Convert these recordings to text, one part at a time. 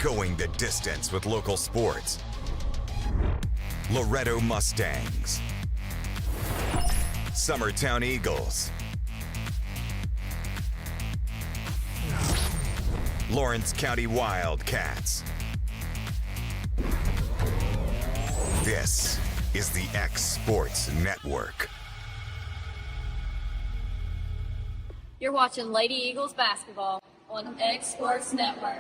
going the distance with local sports. Loretto Mustangs, Summertown Eagles, Lawrence County Wildcats. This is the X Sports Network. You're watching Lady Eagles basketball on X Sports Network.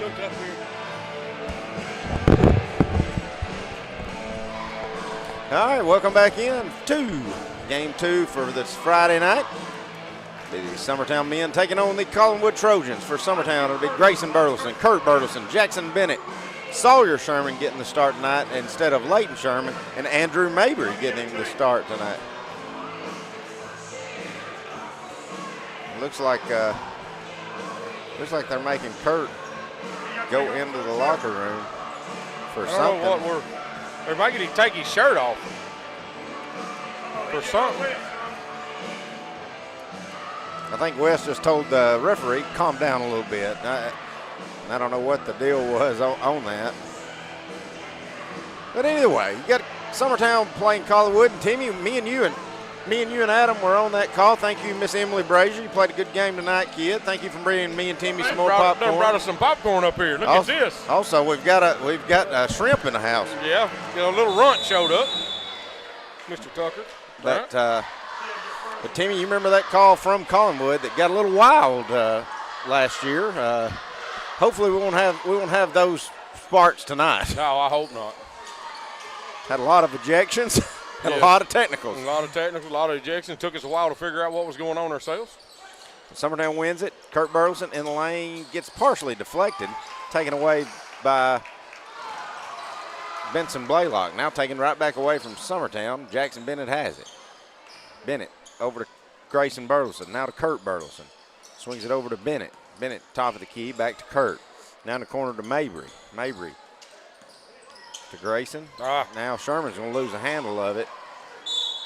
Up here. All right, welcome back in to game 2 for this Friday night. The Summertown men taking on the Collinwood Trojans. For Summertown, it'll be Grayson Burleson, Kurt Burleson, Jackson Bennett, Sawyer Sherman getting the start tonight instead of Leighton Sherman, and Andrew Mabry getting the start tonight. Looks like they're making Kurt go into the locker room for something. They're making him take his shirt off for something. I think Wes just told the referee, calm down a little bit. I don't know what the deal was on that. But anyway, you got Summertown playing Collinwood, and Timmy, me and you and Adam were on that call. Thank you, Miss Emily Brazier. You played a good game tonight, kid. Thank you for bringing me and Timmy some more popcorn. They brought us some popcorn up here. Look at this. Also, we've got a shrimp in the house. Yeah, a little runt showed up, Mr. Tucker. But Timmy, you remember that call from Collinwood that got a little wild last year. Hopefully, we won't have those sparks tonight. No, I hope not. Had a lot of ejections. Had a lot of technicals. A lot of technicals, a lot of ejections. Took us a while to figure out what was going on ourselves. Summertown wins it. Kurt Burleson in the lane gets partially deflected, taken away by Benson Blaylock. Now taken right back away from Summertown. Jackson Bennett has it. Bennett over to Grayson Burleson. Now to Kurt Burleson. Swings it over to Bennett. Bennett, top of the key, back to Kurt. Now in the corner to Mabry. Mabry to Grayson. Now Sherman's going to lose the handle of it.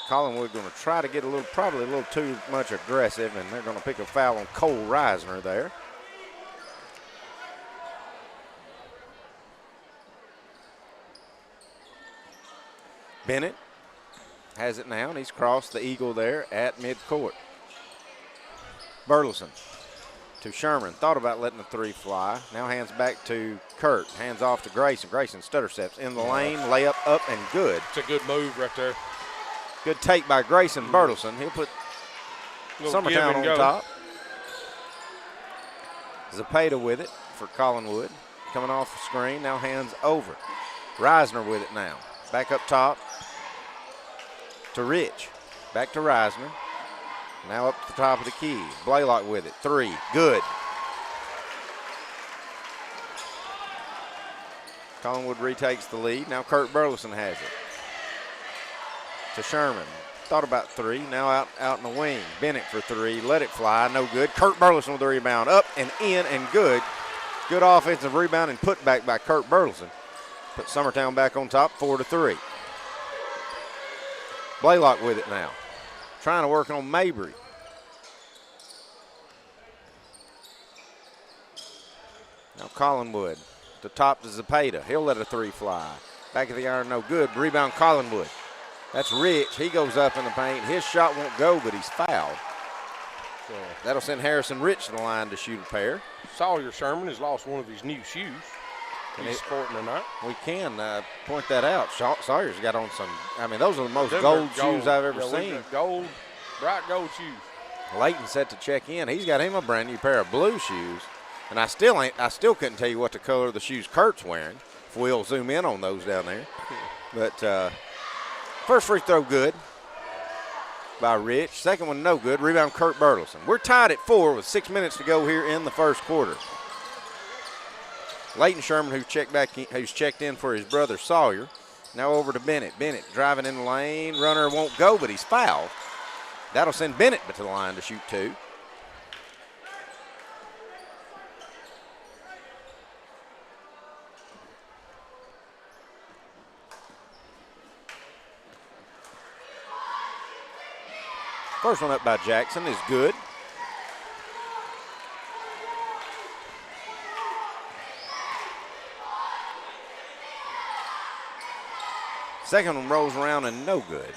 Collinwood going to try to get probably a little too much aggressive, and they're going to pick a foul on Cole Reisner there. Bennett has it now, and he's crossed the eagle there at midcourt. Burleson to Sherman. Thought about letting the three fly. Now hands back to Kurt. Hands off to Grayson. Grayson stutter steps in the lane. Layup up and good. It's a good move right there. Good take by Grayson Burleson. He'll put Summertown on top. Zapata with it for Collinwood. Coming off the screen. Now hands over. Reisner with it now. Back up top to Rich. Back to Reisner. Now up to the top of the key. Blaylock with it. Three. Good. Collinwood retakes the lead. Now Kurt Burleson has it. To Sherman. Thought about three. Now out in the wing. Bennett for three. Let it fly. No good. Kurt Burleson with the rebound. Up and in and good. Good offensive rebound and put back by Kurt Burleson. Put Summertown back on top, 4-3. Blaylock with it now. Trying to work on Mabry. Now Collinwood. The top to Zapata. He'll let a three fly. Back of the iron, no good. Rebound Collinwood. That's Rich. He goes up in the paint. His shot won't go, but he's fouled. So that'll send Harrison Rich to the line to shoot a pair. Sawyer Sherman has lost one of his new shoes. He's sporting tonight. We can point that out. Sawyer's got on some, those are the most gold shoes I've ever seen. Gold, bright gold shoes. Leighton set to check in. He's got him a brand new pair of blue shoes. And I still couldn't tell you what the color of the shoes Kurt's wearing. If we'll zoom in on those down there. But first free throw good by Rich. Second one no good. Rebound Kurt Burleson. We're tied at 4 with 6 minutes to go here in the first quarter. Leighton Sherman, who's checked in for his brother Sawyer. Now over to Bennett. Bennett driving in the lane. Runner won't go, but he's fouled. That'll send Bennett to the line to shoot two. First one up by Jackson is good. Second one rolls around and no good.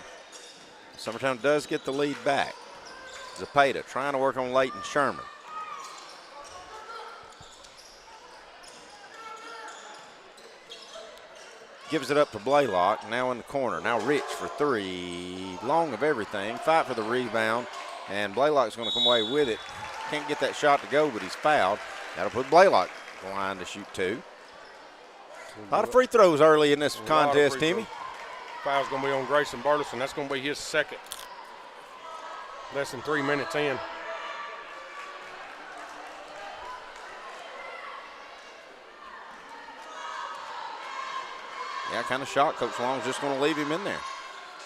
Summertown does get the lead back. Zapata trying to work on Leighton Sherman. Gives it up to Blaylock, now in the corner. Now Rich for three. Long of everything. Fight for the rebound. And Blaylock's going to come away with it. Can't get that shot to go, but he's fouled. That'll put Blaylock on the line to shoot two. A lot of free throws early in this contest, Timmy. Foul's going to be on Grayson Burleson. That's going to be his second. Less than 3 minutes in. Yeah, kind of shot Coach Long's just going to leave him in there.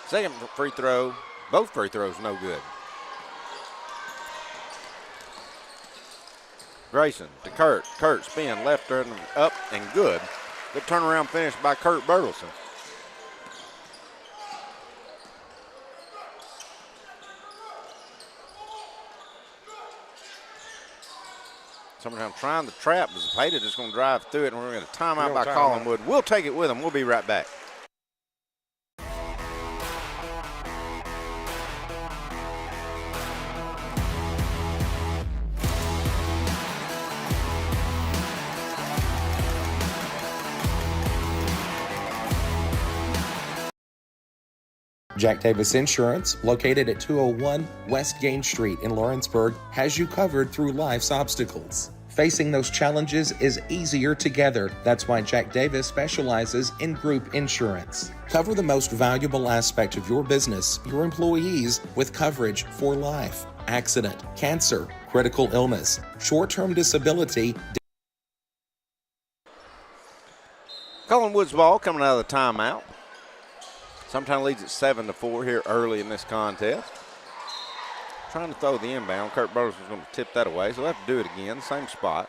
Second free throw, both free throws no good. Grayson to Kurt. Kurt spin left and up and good. Good turnaround finish by Kurt Burleson. Summertown trying to trap, but Zapata just going to drive through it, and we're going to timeout by Collinwood. We'll take it with them. We'll be right back. Jack Davis Insurance, located at 201 West Gain Street in Lawrenceburg, has you covered through life's obstacles. Facing those challenges is easier together. That's why Jack Davis specializes in group insurance. Cover the most valuable aspect of your business, your employees, with coverage for life, accident, cancer, critical illness, short-term disability. Collinwood's ball coming out of the timeout. Summertown leads at 7-4 here early in this contest. Trying to throw the inbound. Kurt Burleson's going to tip that away, so we'll have to do it again. Same spot.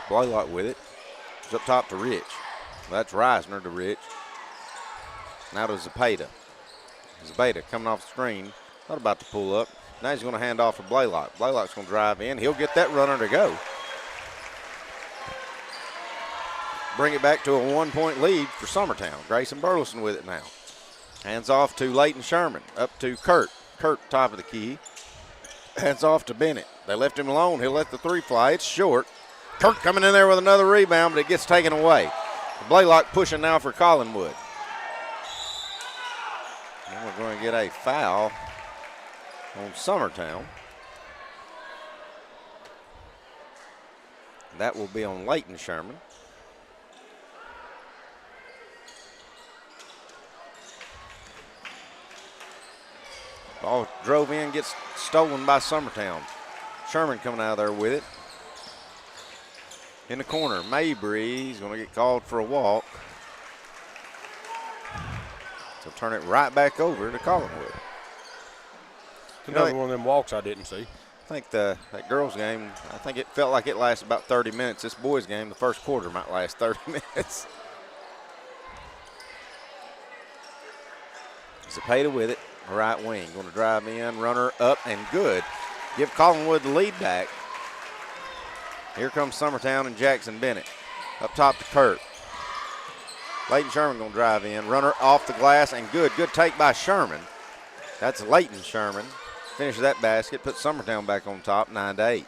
Blaylock with it. It's up top to Rich. That's Reisner to Rich. Now to Zepeda. Zepeda coming off the screen. Not about to pull up. Now he's going to hand off to Blaylock. Blaylock's going to drive in. He'll get that runner to go. Bring it back to a 1-point lead for Summertown. Grayson Burleson with it now. Hands off to Leighton Sherman. Up to Kurt. Kurt, top of the key. Hands off to Bennett. They left him alone. He'll let the three fly. It's short. Kurt coming in there with another rebound, but it gets taken away. Blaylock pushing now for Collinwood. And we're going to get a foul on Summertown. That will be on Leighton Sherman. Ball drove in, gets stolen by Summertown. Sherman coming out of there with it. In the corner, Mabry is going to get called for a walk. So turn it right back over to Collinwood. Another one of them walks I didn't see. I think that girls' game, I think it felt like it lasted about 30 minutes. This boys' game, the first quarter might last 30 minutes. Zepeda with it, right wing. Going to drive in, runner up and good. Give Collinwood the lead back. Here comes Summertown and Jackson Bennett. Up top to Kurt. Leighton Sherman going to drive in. Runner off the glass and good. Good take by Sherman. That's Leighton Sherman. Finishes that basket. Puts Summertown back on top, 9-8.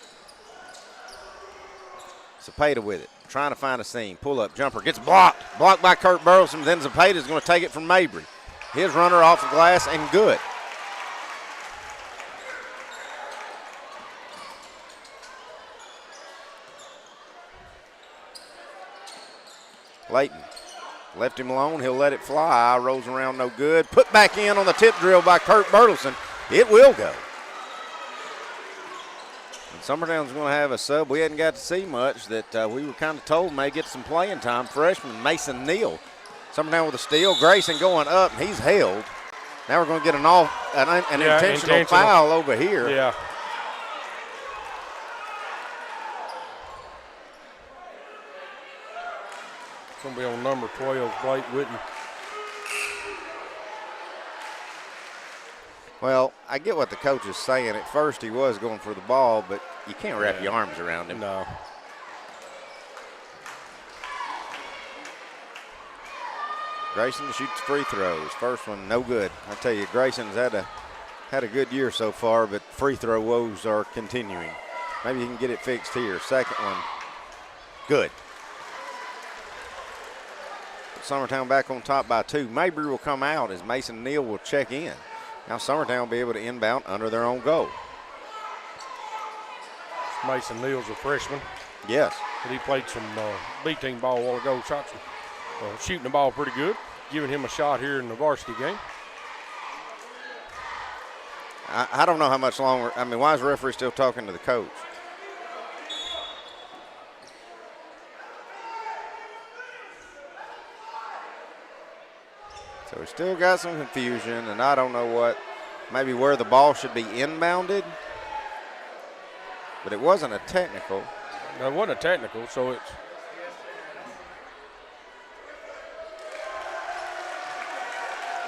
Zepeda with it. Trying to find a seam. Pull-up jumper. Gets blocked. Blocked by Kurt Burleson. Then Zepeda's going to take it from Mabry. His runner off the glass and good. Leighton left him alone. He'll let it fly. Rolls around, no good. Put back in on the tip drill by Kurt Burleson. It will go. And Summertown's going to have a sub we hadn't got to see much that we were kind of told may get some playing time. Freshman Mason Neal. Summertown with a steal. Grayson going up, and he's held. Now we're going to get an intentional foul over here. Yeah. It's going to be on number 12, Blake Whitten. Well, I get what the coach is saying. At first he was going for the ball, but you can't wrap your arms around him. No. Grayson shoots free throws. First one, no good. I tell you, Grayson's had a good year so far, but free throw woes are continuing. Maybe he can get it fixed here. Second one, good. Summertown back on top by 2. Mabry will come out as Mason Neal will check in. Now Summertown will be able to inbound under their own goal. Mason Neal's a freshman. Yes. But he played some B-team ball a while ago. Shooting the ball pretty good. Giving him a shot here in the varsity game. I don't know how much longer. I mean, why is the referee still talking to the coach? So we still got some confusion, and I don't know what, maybe where the ball should be inbounded. But it wasn't a technical. No, it wasn't a technical, so it's.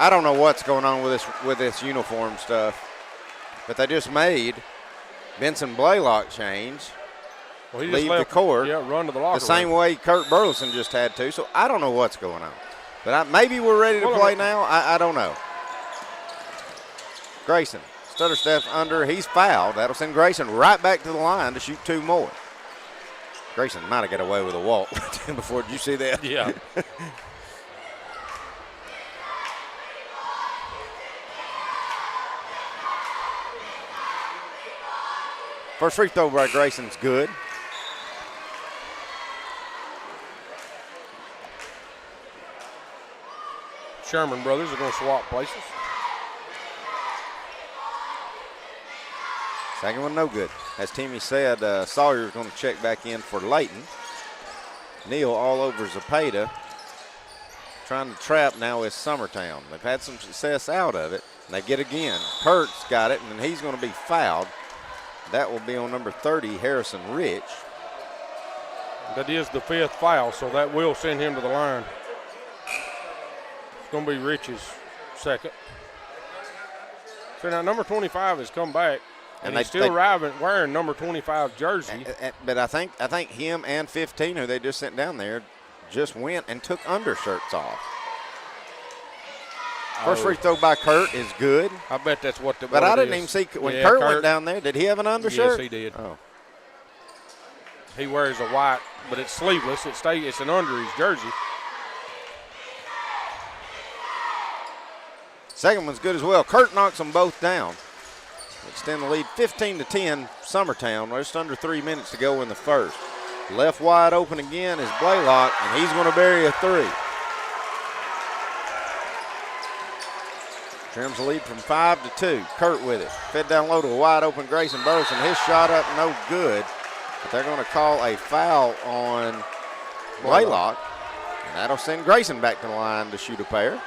I don't know what's going on with this uniform stuff, but they just made Benson Blaylock change. Well, he leave just left, the court. Yeah, run to the locker the same room. way Kurt Burleson just had to. So I don't know what's going on. But maybe we're ready to play now. I don't know. Grayson, stutter steps under. He's fouled. That'll send Grayson right back to the line to shoot 2 more. Grayson might have got away with a walk before. Did you see that? Yeah. First free throw by Grayson's good. Sherman brothers are going to swap places. Second one, no good. As Timmy said, Sawyer's going to check back in for Leighton. Neal all over Zepeda. trying to trap now is Summertown. They've had some success out of it, and they get again. Kurt's got it, and he's going to be fouled. That will be on number 30, Harrison Rich. That is the 5th foul, so that will send him to the line. It's going to be Rich's second. So now number 25 has come back, and he's still wearing number 25 jersey. But I think him and 15, who they just sent down there, just went and took undershirts off. First free throw by Kurt is good. I bet that's what the. But I didn't even see when Kurt went down there. Did he have an undershirt? Yes, he did. Oh. He wears a white, but it's sleeveless. It's an under his jersey. Second one's good as well. Kurt knocks them both down. Extend the lead 15-10, Summertown. Just under 3 minutes to go in the first. Left wide open again is Blaylock, and he's going to bury a 3. Trims the lead from 5-2. Kurt with it. Fed down low to a wide open Grayson Burleson. His shot up, no good. But they're going to call a foul on Blaylock, and that'll send Grayson back to the line to shoot a pair.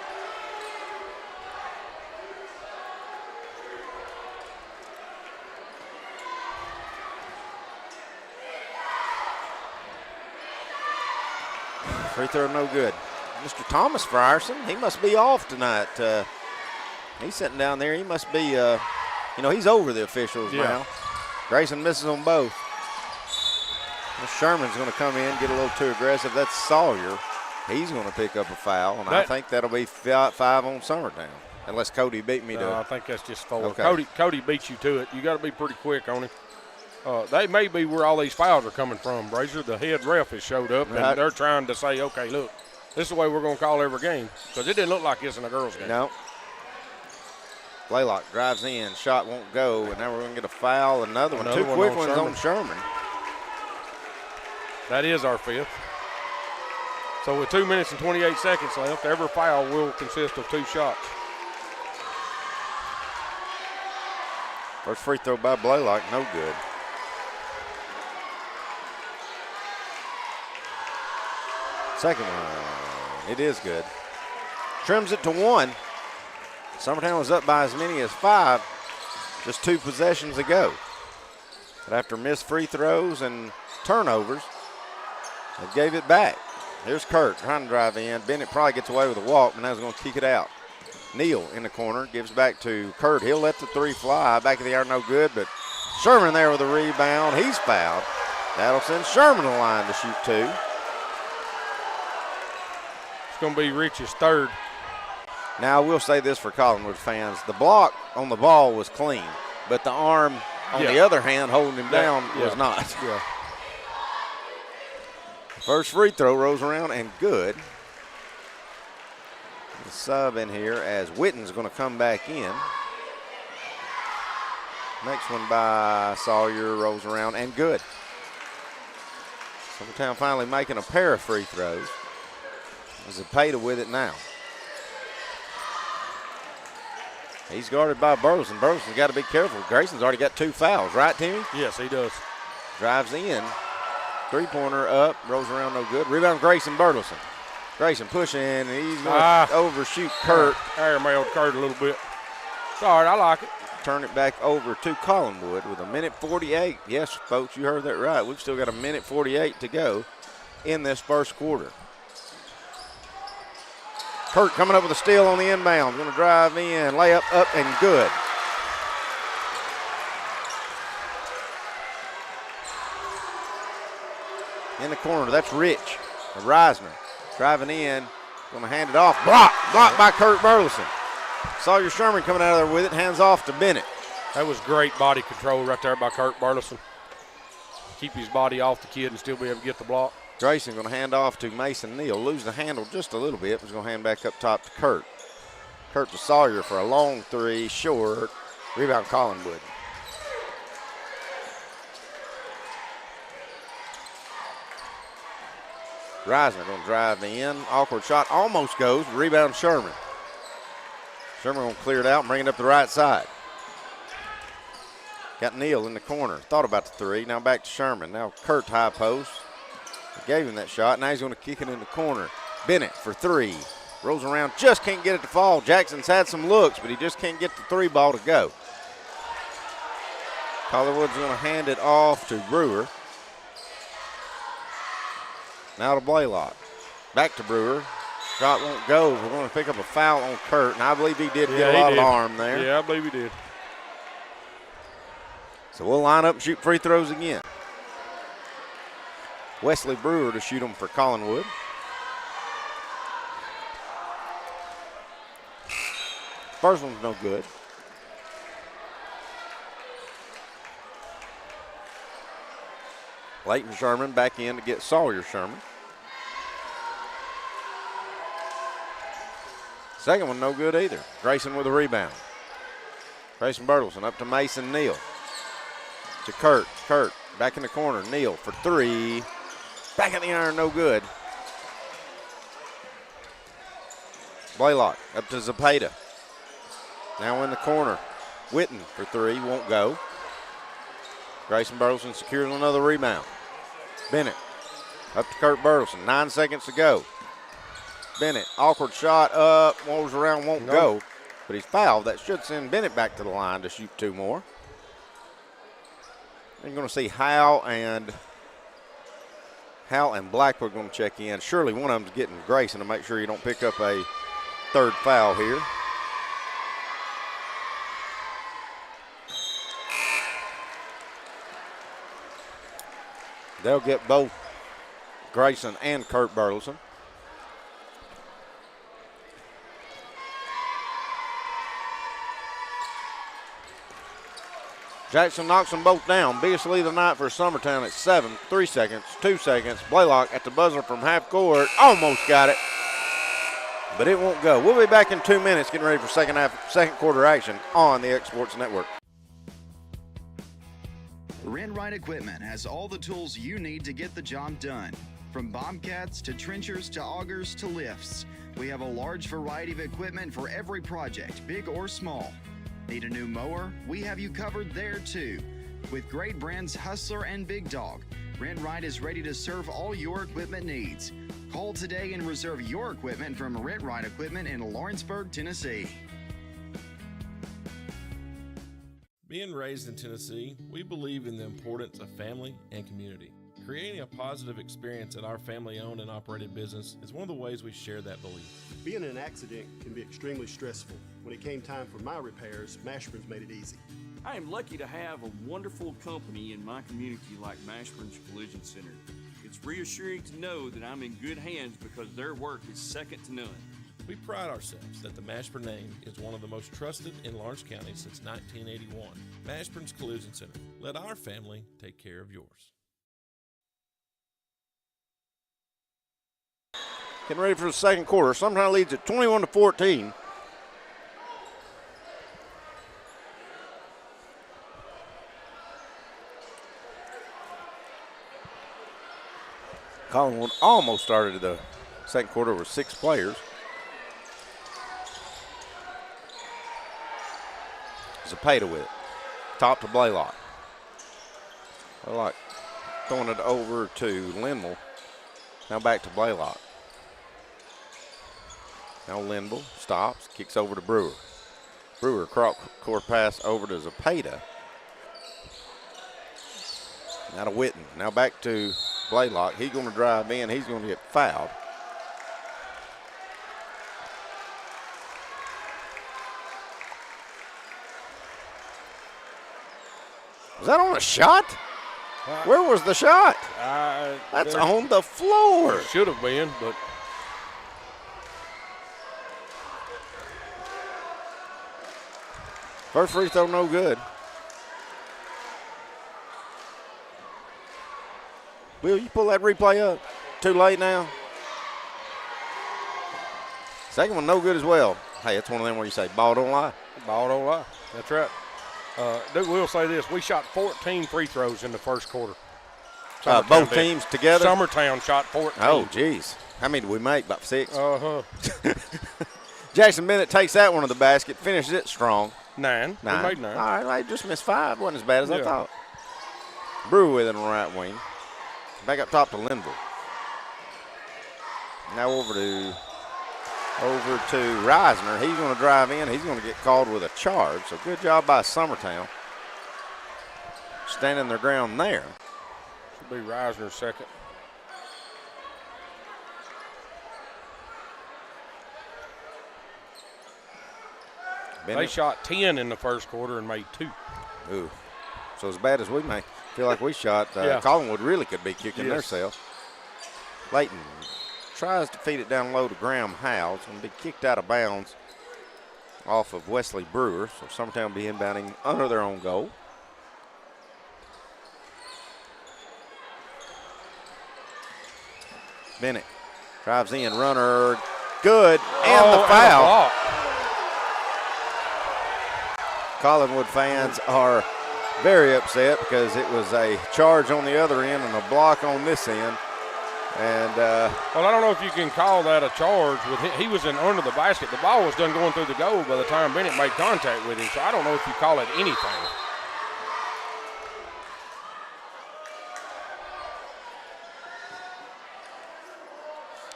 Free throw no good. Mr. Thomas Frierson, he must be off tonight. He's sitting down there. He must be, he's over the officials now. Grayson misses on both. Sherman's going to come in, get a little too aggressive. That's Sawyer. He's going to pick up a foul, and I think that'll be 5 on Summertown, unless Cody beat me to it. I think that's just 4. Okay. Cody beats you to it. You got to be pretty quick on him. They may be where all these fouls are coming from, Brazier. The head ref has showed up, and they're trying to say, okay, look, this is the way we're going to call every game, because it didn't look like this in a girls' game. No. Blaylock drives in, shot won't go, and now we're going to get a foul. Another one. 2 quick ones on Sherman. That is our 5th. So with 2 minutes and 28 seconds left, every foul will consist of 2 shots. First free throw by Blaylock, no good. Second one, it is good. Trims it to 1. Summertown was up by as many as 5 just 2 possessions ago. But after missed free throws and turnovers, they gave it back. Here's Kurt trying to drive in. Bennett probably gets away with a walk, but now he's going to kick it out. Neal in the corner gives back to Kurt. He'll let the 3 fly. Back of the air, no good, but Sherman there with a rebound. He's fouled. That'll send Sherman to the line to shoot 2. It's going to be Rich's 3rd. Now, I will say this for Collinwood fans. The block on the ball was clean, but the arm on the other hand holding him down was not. Yeah. First free throw rolls around and good. The sub in here as Witten's going to come back in. Next one by Sawyer rolls around and good. Summertown finally making a pair of free throws. Zapata with it now. He's guarded by Burleson. Burleson's got to be careful. Grayson's already got 2 fouls, right, Timmy? Yes, he does. Drives in. 3-pointer up, rolls around no good. Rebound Grayson Burleson. Grayson pushing, and he's going to overshoot Kurt. Airmailed Kurt a little bit. It's all right, I like it. Turn it back over to Collinwood with 1:48. Yes, folks, you heard that right. We've still got 1:48 to go in this first quarter. Kurt coming up with a steal on the inbound. Going to drive in, layup up and good. In the corner, that's Rich. Reisner driving in, going to hand it off. Blocked by Kurt Burleson. Sawyer Sherman coming out of there with it, hands off to Bennett. That was great body control right there by Kurt Burleson. Keep his body off the kid and still be able to get the block. Grayson going to hand off to Mason Neal. Lose the handle just a little bit. He's going to hand back up top to Kurt. Kurt to Sawyer for a long 3, short. Rebound Collinwood. Reisner going to drive in. Awkward shot. Almost goes. Rebound Sherman. Sherman going to clear it out and bring it up the right side. Got Neal in the corner. Thought about the 3. Now back to Sherman. Now Kurt high post. Gave him that shot. Now he's going to kick it in the corner. Bennett for 3. Rolls around, just can't get it to fall. Jackson's had some looks, but he just can't get the 3 ball to go. Collinwood's going to hand it off to Brewer. Now to Blaylock. Back to Brewer. Shot won't go. We're going to pick up a foul on Kurt, and I believe he did get a lot of arm there. Yeah, I believe he did. So we'll line up and shoot free throws again. Wesley Brewer to shoot them for Collinwood. First one's no good. Leighton Sherman back in to get Sawyer Sherman. Second one no good either. Grayson with a rebound. Grayson Bertelson up to Mason Neal. To Kurt. Kurt back in the corner. Neal for 3. Back in the iron, no good. Blaylock up to Zapata. Now in the corner. Witten for 3, won't go. Grayson Bertelson secures another rebound. Bennett up to Kurt Bertelson. 9 seconds to go. Bennett, awkward shot up, rolls around, won't go. But he's fouled. That should send Bennett back to the line to shoot 2 more. You're going to see Howell and Blackwood going to check in. Surely one of them's getting Grayson to make sure you don't pick up a 3rd foul here. They'll get both Grayson and Kurt Burleson. Jackson knocks them both down. Biggest lead of the night for Summertown at 7. 3 seconds, 2 seconds. Blaylock at the buzzer from half court. Almost got it, but it won't go. We'll be back in 2 minutes getting ready for second quarter action on the X Sports Network. Rent-Right Equipment has all the tools you need to get the job done. From bobcats to trenchers to augers to lifts. We have a large variety of equipment for every project, big or small. Need a new mower? We have you covered there too. With great brands Hustler and Big Dog, Rent-Right is ready to serve all your equipment needs. Call today and reserve your equipment from Rent-Right Equipment in Lawrenceburg, Tennessee. Being raised in Tennessee, we believe in the importance of family and community. Creating a positive experience at our family-owned and operated business is one of the ways we share that belief. Being in an accident can be extremely stressful. When it came time for my repairs, Mashburn's made it easy. I am lucky to have a wonderful company in my community like Mashburn's Collision Center. It's reassuring to know that I'm in good hands because their work is second to none. We pride ourselves that the Mashburn name is one of the most trusted in Lawrence County since 1981. Mashburn's Collision Center. Let our family take care of yours. Getting ready for the second quarter. Summertown leads at 21-14. Collinwood almost started the second quarter with 6 players. Zapata with it. Top to Blaylock. Blaylock throwing it over to Linville. Now back to Blaylock. Now Linville stops, kicks over to Brewer. Brewer, court pass over to Zapata. Now to Witten. Now back to Blaylock. He's going to drive in. He's going to get fouled. Was that on a shot? Where was the shot? That's on the floor. Should have been, but. First free throw, no good. Will you pull that replay up? Too late now. Second one, no good as well. Hey, it's one of them where you say, ball don't lie. Ball don't lie. That's right. We'll say this. We shot 14 free throws in the first quarter. Both teams together? Summertown shot 14. Oh, geez. How many did we make? About 6? Uh-huh. Jackson Bennett takes that one to the basket, finishes it strong. 9. We made 9. All right, I just missed 5. Wasn't as bad as I thought. Brewer with it on the right wing. Back up top to Linville. Now over to over to Reisner. He's going to drive in. He's going to get called with a charge. So good job by Summertown. Standing their ground there. Should be Reisner's second. Bennett. They shot 10 in the first quarter and made 2. Ooh. So as bad as we may feel like we shot, Collinwood really could be kicking themselves. Layton tries to feed it down low to Graham Howes and be kicked out of bounds off of Wesley Brewer. So Summertown will be inbounding under their own goal. Bennett drives in, runner, good, and the foul. And Collinwood fans are very upset because it was a charge on the other end and a block on this end. And well, I don't know if you can call that a charge. He was in under the basket. The ball was done going through the goal by the time Bennett made contact with him, so I don't know if you call it anything.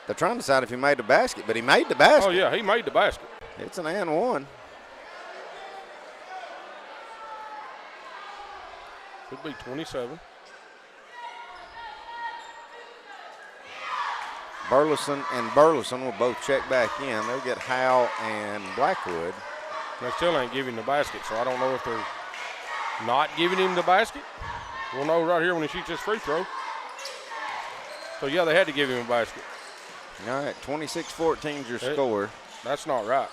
They're trying to decide if he made the basket, but he made the basket. Oh, yeah, he made the basket. It's an and one. Could be 27. Burleson and Burleson will both check back in. They'll get Howell and Blackwood. They still ain't giving the basket, so I don't know if they're not giving him the basket. We'll know right here when he shoots his free throw. So, yeah, they had to give him a basket. All right, 26-14 is your score. That's not right.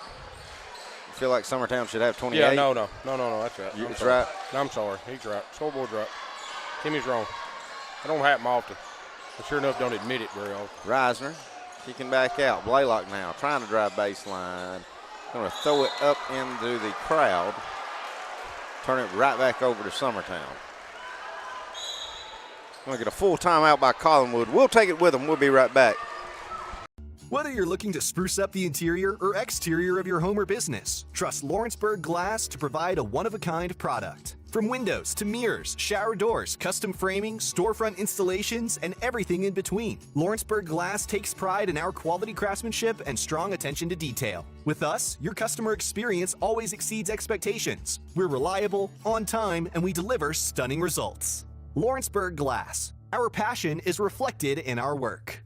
You feel like Summertown should have 28? Yeah, no, that's right. It's right. No, I'm sorry. He's right. Scoreboard's right. Timmy's wrong. That don't happen often. But sure enough, don't admit it very often. Reisner kicking back out. Blaylock now trying to drive baseline. Going to throw it up into the crowd. Turn it right back over to Summertown. Going to get a full timeout by Collinwood. We'll take it with them. We'll be right back. Whether you're looking to spruce up the interior or exterior of your home or business, trust Lawrenceburg Glass to provide a one-of-a-kind product. From windows to mirrors, shower doors, custom framing, storefront installations, and everything in between, Lawrenceburg Glass takes pride in our quality craftsmanship and strong attention to detail. With us, your customer experience always exceeds expectations. We're reliable, on time, and we deliver stunning results. Lawrenceburg Glass. Our passion is reflected in our work.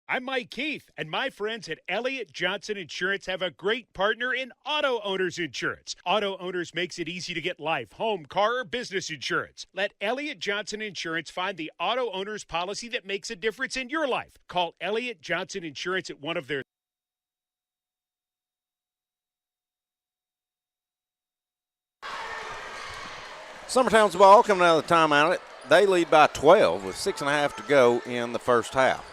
I'm Mike Keith, and my friends at Elliott Johnson Insurance have a great partner in Auto Owners Insurance. Auto Owners makes it easy to get life, home, car, or business insurance. Let Elliott Johnson Insurance find the Auto Owners policy that makes a difference in your life. Call Elliott Johnson Insurance at one of their Summertown's ball coming out of the timeout. They lead by 12 with 6.5 to go in the first half.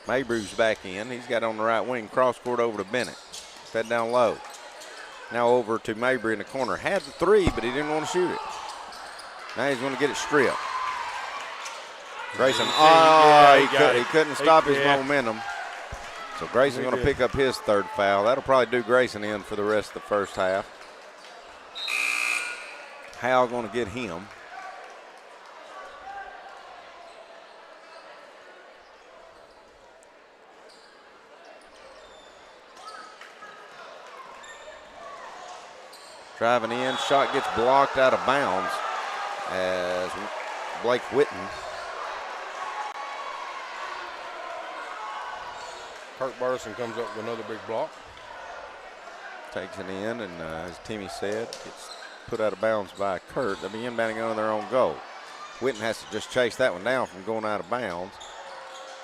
Mabrew's back in. He's got on the right wing, cross court over to Bennett. Fed down low. Now over to Mabry in the corner. Had the three, but he didn't want to shoot it. Now he's going to get it stripped. Grayson, he couldn't stop his momentum. So Grayson's going to pick up his third foul. That'll probably do Grayson in for the rest of the first half. Howell going to get him. Driving in, shot gets blocked out of bounds as Blake Whitten. Kurt Burleson comes up with another big block. Takes it in, and as Timmy said, gets put out of bounds by Kurt. They'll be inbounding under their own goal. Whitten has to just chase that one down from going out of bounds.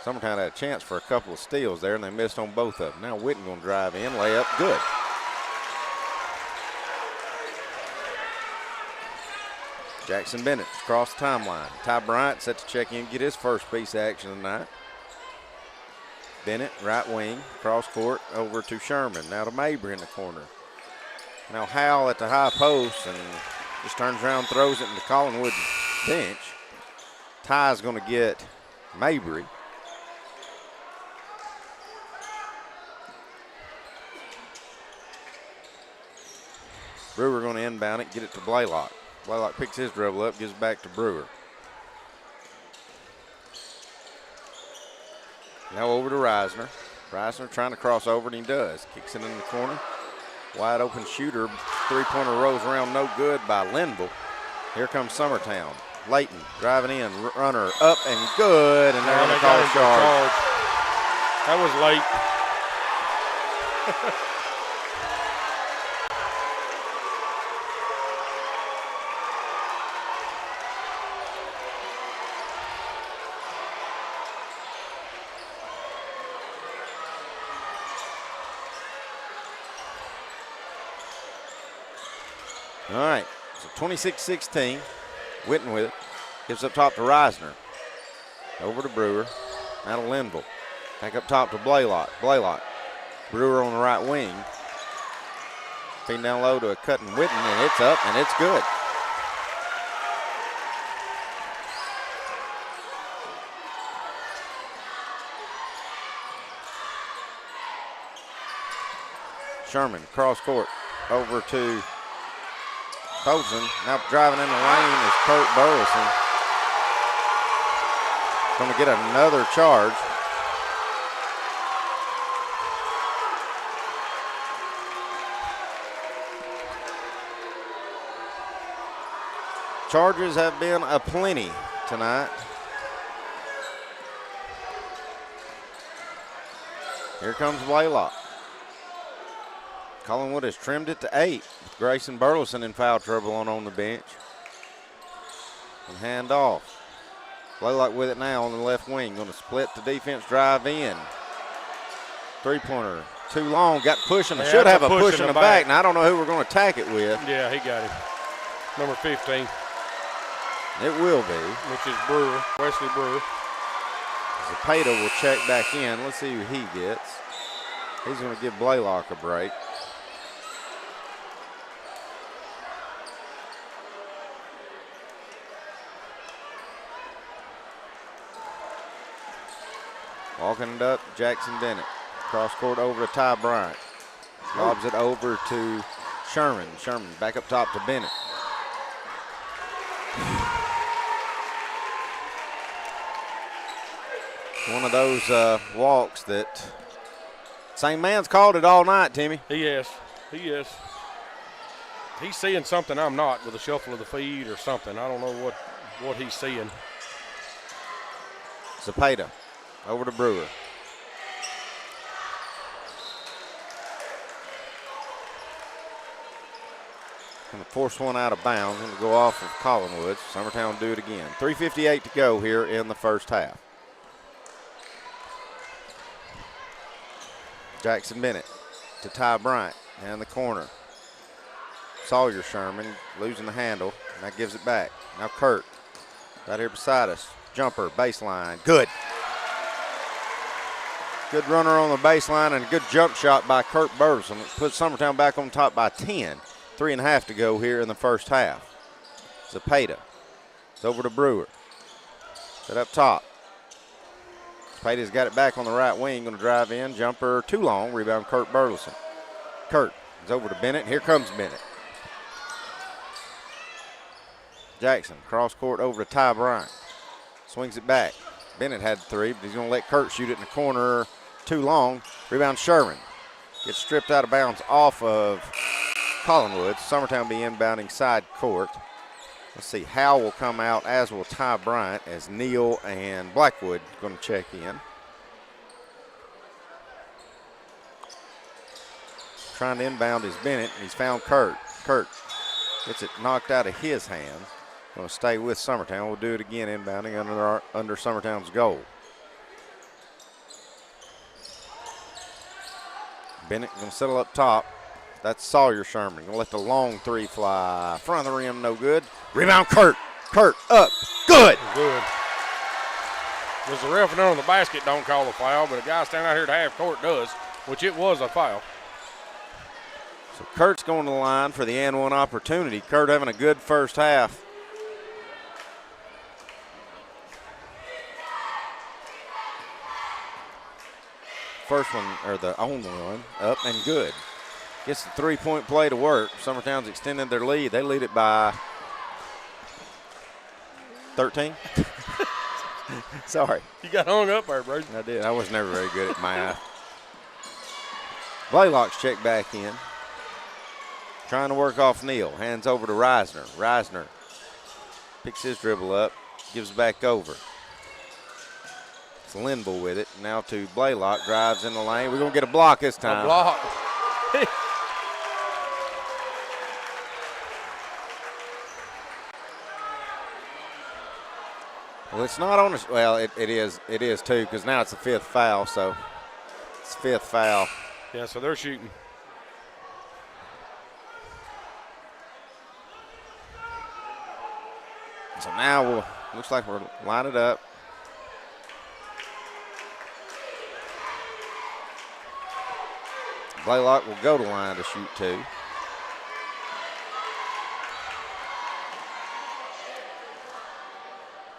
Summertown had a chance for a couple of steals there, and they missed on both of them. Now Whitten going to drive in, lay up, good. Jackson Bennett across the timeline. Ty Bryant set to check in, get his first piece of action tonight. Bennett, right wing, cross court over to Sherman. Now to Mabry in the corner. Now Howell at the high post and just turns around, throws it into Collinwood's bench. Ty's going to get Mabry. Brewer going to inbound it, get it to Blaylock. Blaylock picks his dribble up, gives it back to Brewer. Now over to Reisner. Reisner trying to cross over, and he does. Kicks it in the corner. Wide open shooter. Three-pointer rolls around, no good by Linville. Here comes Summertown. Layton driving in, runner up and good, and they're going to call a charge. That was late. All right, so 26-16. Witten with it. Gives up top to Reisner. Over to Brewer. Now to Linville. Back up top to Blaylock. Blaylock. Brewer on the right wing. Feeding down low to a cutting Witten, and it's up, and it's good. Sherman, cross court, over to Bozeman. Now driving in the lane is Kurt Burleson. Going to get another charge. Charges have been aplenty tonight. Here comes Blaylock. Collinwood has trimmed it to 8. With Grayson Burleson in foul trouble on the bench. And hand off. Blaylock with it now on the left wing. Going to split the defense, drive in. Three-pointer, too long. Got pushing. Should have a push in the back. Now I don't know who we're going to attack it with. Yeah, he got him. Number 15. It will be. Which is Brewer, Wesley Brewer. Zapata will check back in. Let's see who he gets. He's going to give Blaylock a break. Walking it up, Jackson Bennett. Cross court over to Ty Bryant. Lobs it over to Sherman. Sherman back up top to Bennett. One of those walks that same man's called it all night, Timmy. He is. He's seeing something I'm not with the shuffle of the feet or something. I don't know what he's seeing. Zapata over to Brewer. Going to force one out of bounds. Going to go off of Collinwood. Summertown will do it again. 3:58 to go here in the first half. Jackson Bennett to Ty Bryant. Down the corner. Sawyer Sherman losing the handle. And that gives it back. Now Kurt right here beside us. Jumper, baseline. Good. Good runner on the baseline and a good jump shot by Kurt Burleson. Puts Summertown back on top by 10. 3.5 to go here in the first half. Zapata. It's over to Brewer. Set up top. Zapata's got it back on the right wing. Going to drive in. Jumper too long. Rebound Kurt Burleson. Kurt is over to Bennett. Here comes Bennett. Jackson. Cross court over to Ty Bryant. Swings it back. Bennett had 3, but he's going to let Kurt shoot it in the corner. Too long. Rebound Sherman. Gets stripped out of bounds off of Collinwood. Summertown be inbounding side court. Let's see. Howell will come out, as will Ty Bryant, as Neal and Blackwood going to check in. Trying to inbound is Bennett, and he's found Kurt. Kurt gets it knocked out of his hand. Going to stay with Summertown. We'll do it again inbounding under Summertown's goal. Bennett going to settle up top. That's Sawyer Sherman. Going to let the long 3 fly. Front of the rim, no good. Rebound Kurt. Kurt up. Good. Good. Was the ref down on the basket don't call the foul, but a guy standing out here at half court does, which it was a foul. So Kurt's going to the line for the and one opportunity. Kurt having a good first half. First one, or the only one, up and good. Gets the 3-point play to work. Summertown's extended their lead. They lead it by 13. Sorry. You got hung up there, bro. I did. I was never very good at math. Blaylock's checked back in. Trying to work off Neal. Hands over to Reisner. Reisner picks his dribble up. Gives back over. It's Linville with it. Now to Blaylock. Drives in the lane. We're going to get a block this time. A block. Well, it's not on the – well, it is too, because now it's the 5th foul, so it's 5th foul. Yeah, so they're shooting. So now looks like we're lining it up. Blaylock will go to line to shoot 2.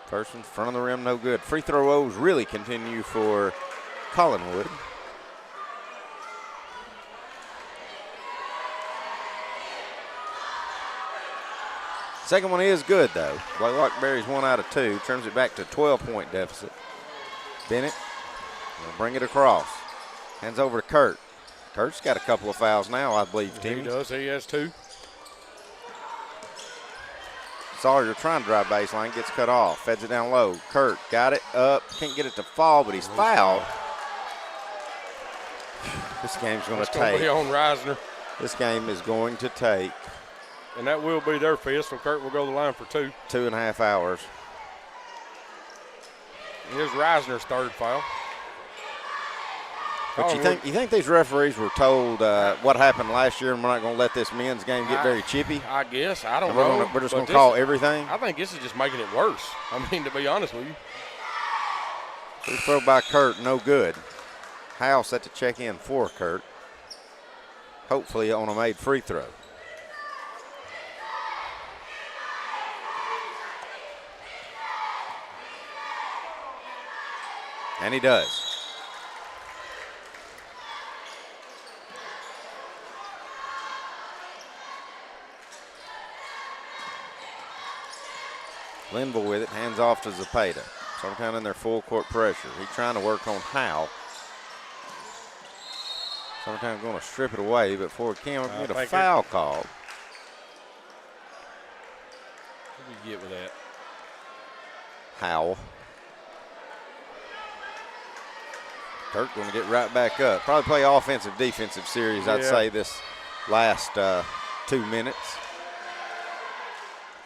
First one, front of the rim, no good. Free throw O's really continue for Collinwood. Second one is good, though. Blaylock buries 1 out of 2, turns it back to 12-point deficit. Bennett will bring it across. Hands over to Kurt. Kurt's got a couple of fouls now, I believe, Timmy. He does. He has 2. Sawyer trying to drive baseline, gets cut off, feds it down low. Kurt got it up, can't get it to fall, but he's fouled. This game's going to take. Be on Reisner. This game is going to take. And that will be their 5th, so Kurt will go to the line for 2. 2.5 hours. Here's Reisner's 3rd foul. But you think these referees were told what happened last year and we're not going to let this men's game get very chippy? I guess. I don't know. We're just going to call everything? I think this is just making it worse. I mean, to be honest with you. Free throw by Kurt, no good. Howell set to check in for Kurt. Hopefully on a made free throw. And he does. Linville with it, hands off to Zepeda. Summertown in their full court pressure. He's trying to work on Howell. Summertown's going to strip it away, but before it can, we're going to get a foul called. What do you get with that? Howell. Kirk going to get right back up. Probably play offensive, defensive series, I'd say, this last 2 minutes.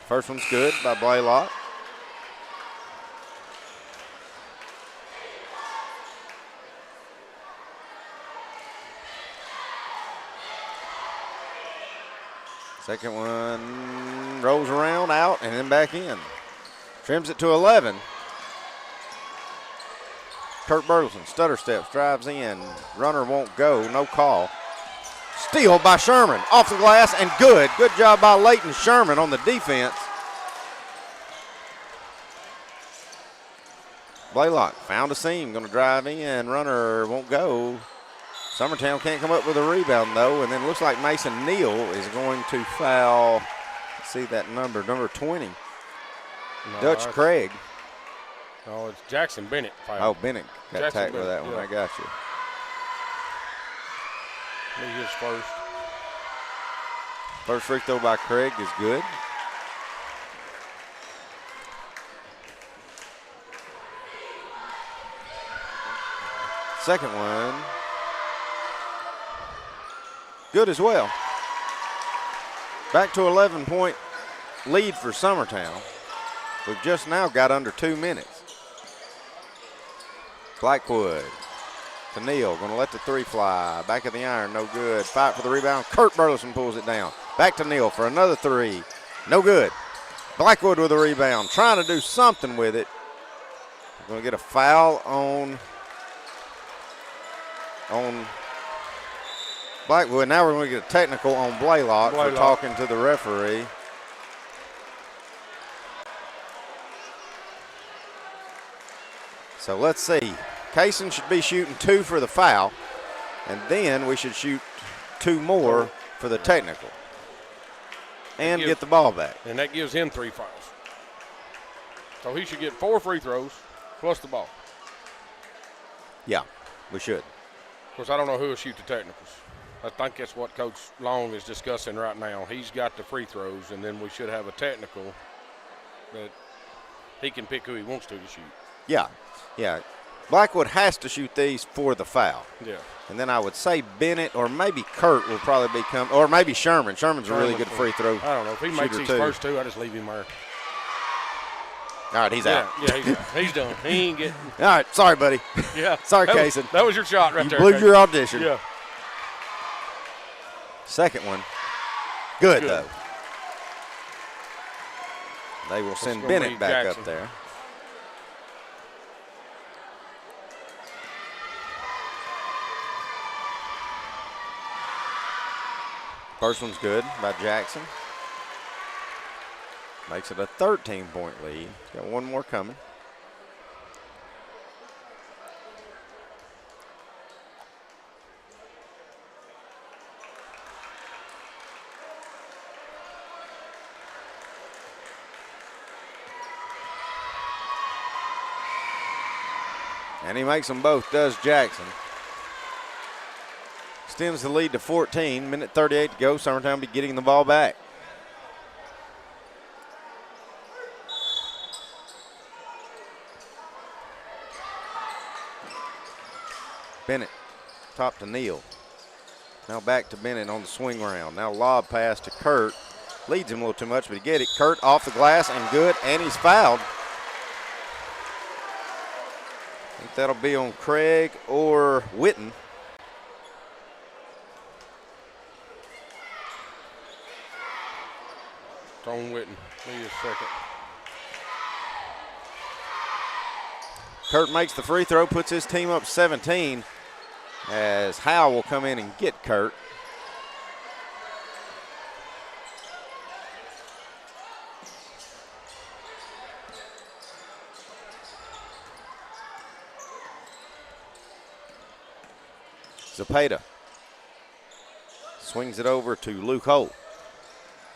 First one's good by Blaylock. Second one rolls around, out, and then back in. Trims it to 11. Kurt Burleson, stutter steps, drives in. Runner won't go, no call. Steal by Sherman, off the glass, and good. Good job by Leighton Sherman on the defense. Blaylock found a seam, going to drive in. Runner won't go. Summertown can't come up with a rebound, though, and then it looks like Mason Neal is going to foul. Let's see that number 20. No, Dutch Craig. No, it's Jackson Bennett. Foul. Oh, Bennett got tagged with that one. Yeah. I got you. His first. First free throw by Craig is good. Second one, good as well. Back to 11-point lead for Summertown. We've just now got under 2 minutes. Blackwood to Neal, going to let the 3 fly. Back of the iron, no good. Fight for the rebound. Kurt Burleson pulls it down. Back to Neal for another 3. No good. Blackwood with a rebound, trying to do something with it. We're going to get a foul on Blackwood. Now we're going to get a technical on Blaylock for talking to the referee. So let's see. Kaysen should be shooting 2 for the foul, and then we should shoot 2 more for the technical and get the ball back. And that gives him 3 fouls. So he should get 4 free throws plus the ball. Yeah, we should. Of course, I don't know who will shoot the technicals. I think that's what Coach Long is discussing right now. He's got the free throws, and then we should have a technical that he can pick who he wants to shoot. Yeah, yeah. Blackwood has to shoot these for the foul. Yeah. And then I would say Bennett or maybe Kurt will probably become, or maybe Sherman. Sherman's a really good free throw. I don't know. If he makes these first two, I just leave him there. All right, he's out. Yeah, he's done. He ain't getting. All right, sorry, buddy. Yeah. Sorry, Kaysen. That was your shot right there. You blew your audition. Yeah. Second one. Good, though. They will send Bennett back up there. First one's good by Jackson. Makes it a 13-point lead. Got one more coming. And he makes them both, does Jackson. Extends the lead to 14. Minute 38 to go. Summertown will be getting the ball back. Bennett, top to Neal. Now back to Bennett on the swing round. Now lob pass to Kurt. Leads him a little too much, but he get it. Kurt off the glass and good, and he's fouled. I think that'll be on Craig or Witten. It's on Witten. Give me a second. Kurt makes the free throw, puts his team up 17 as Howell will come in and get Kurt. Zapata swings it over to Luke Holt.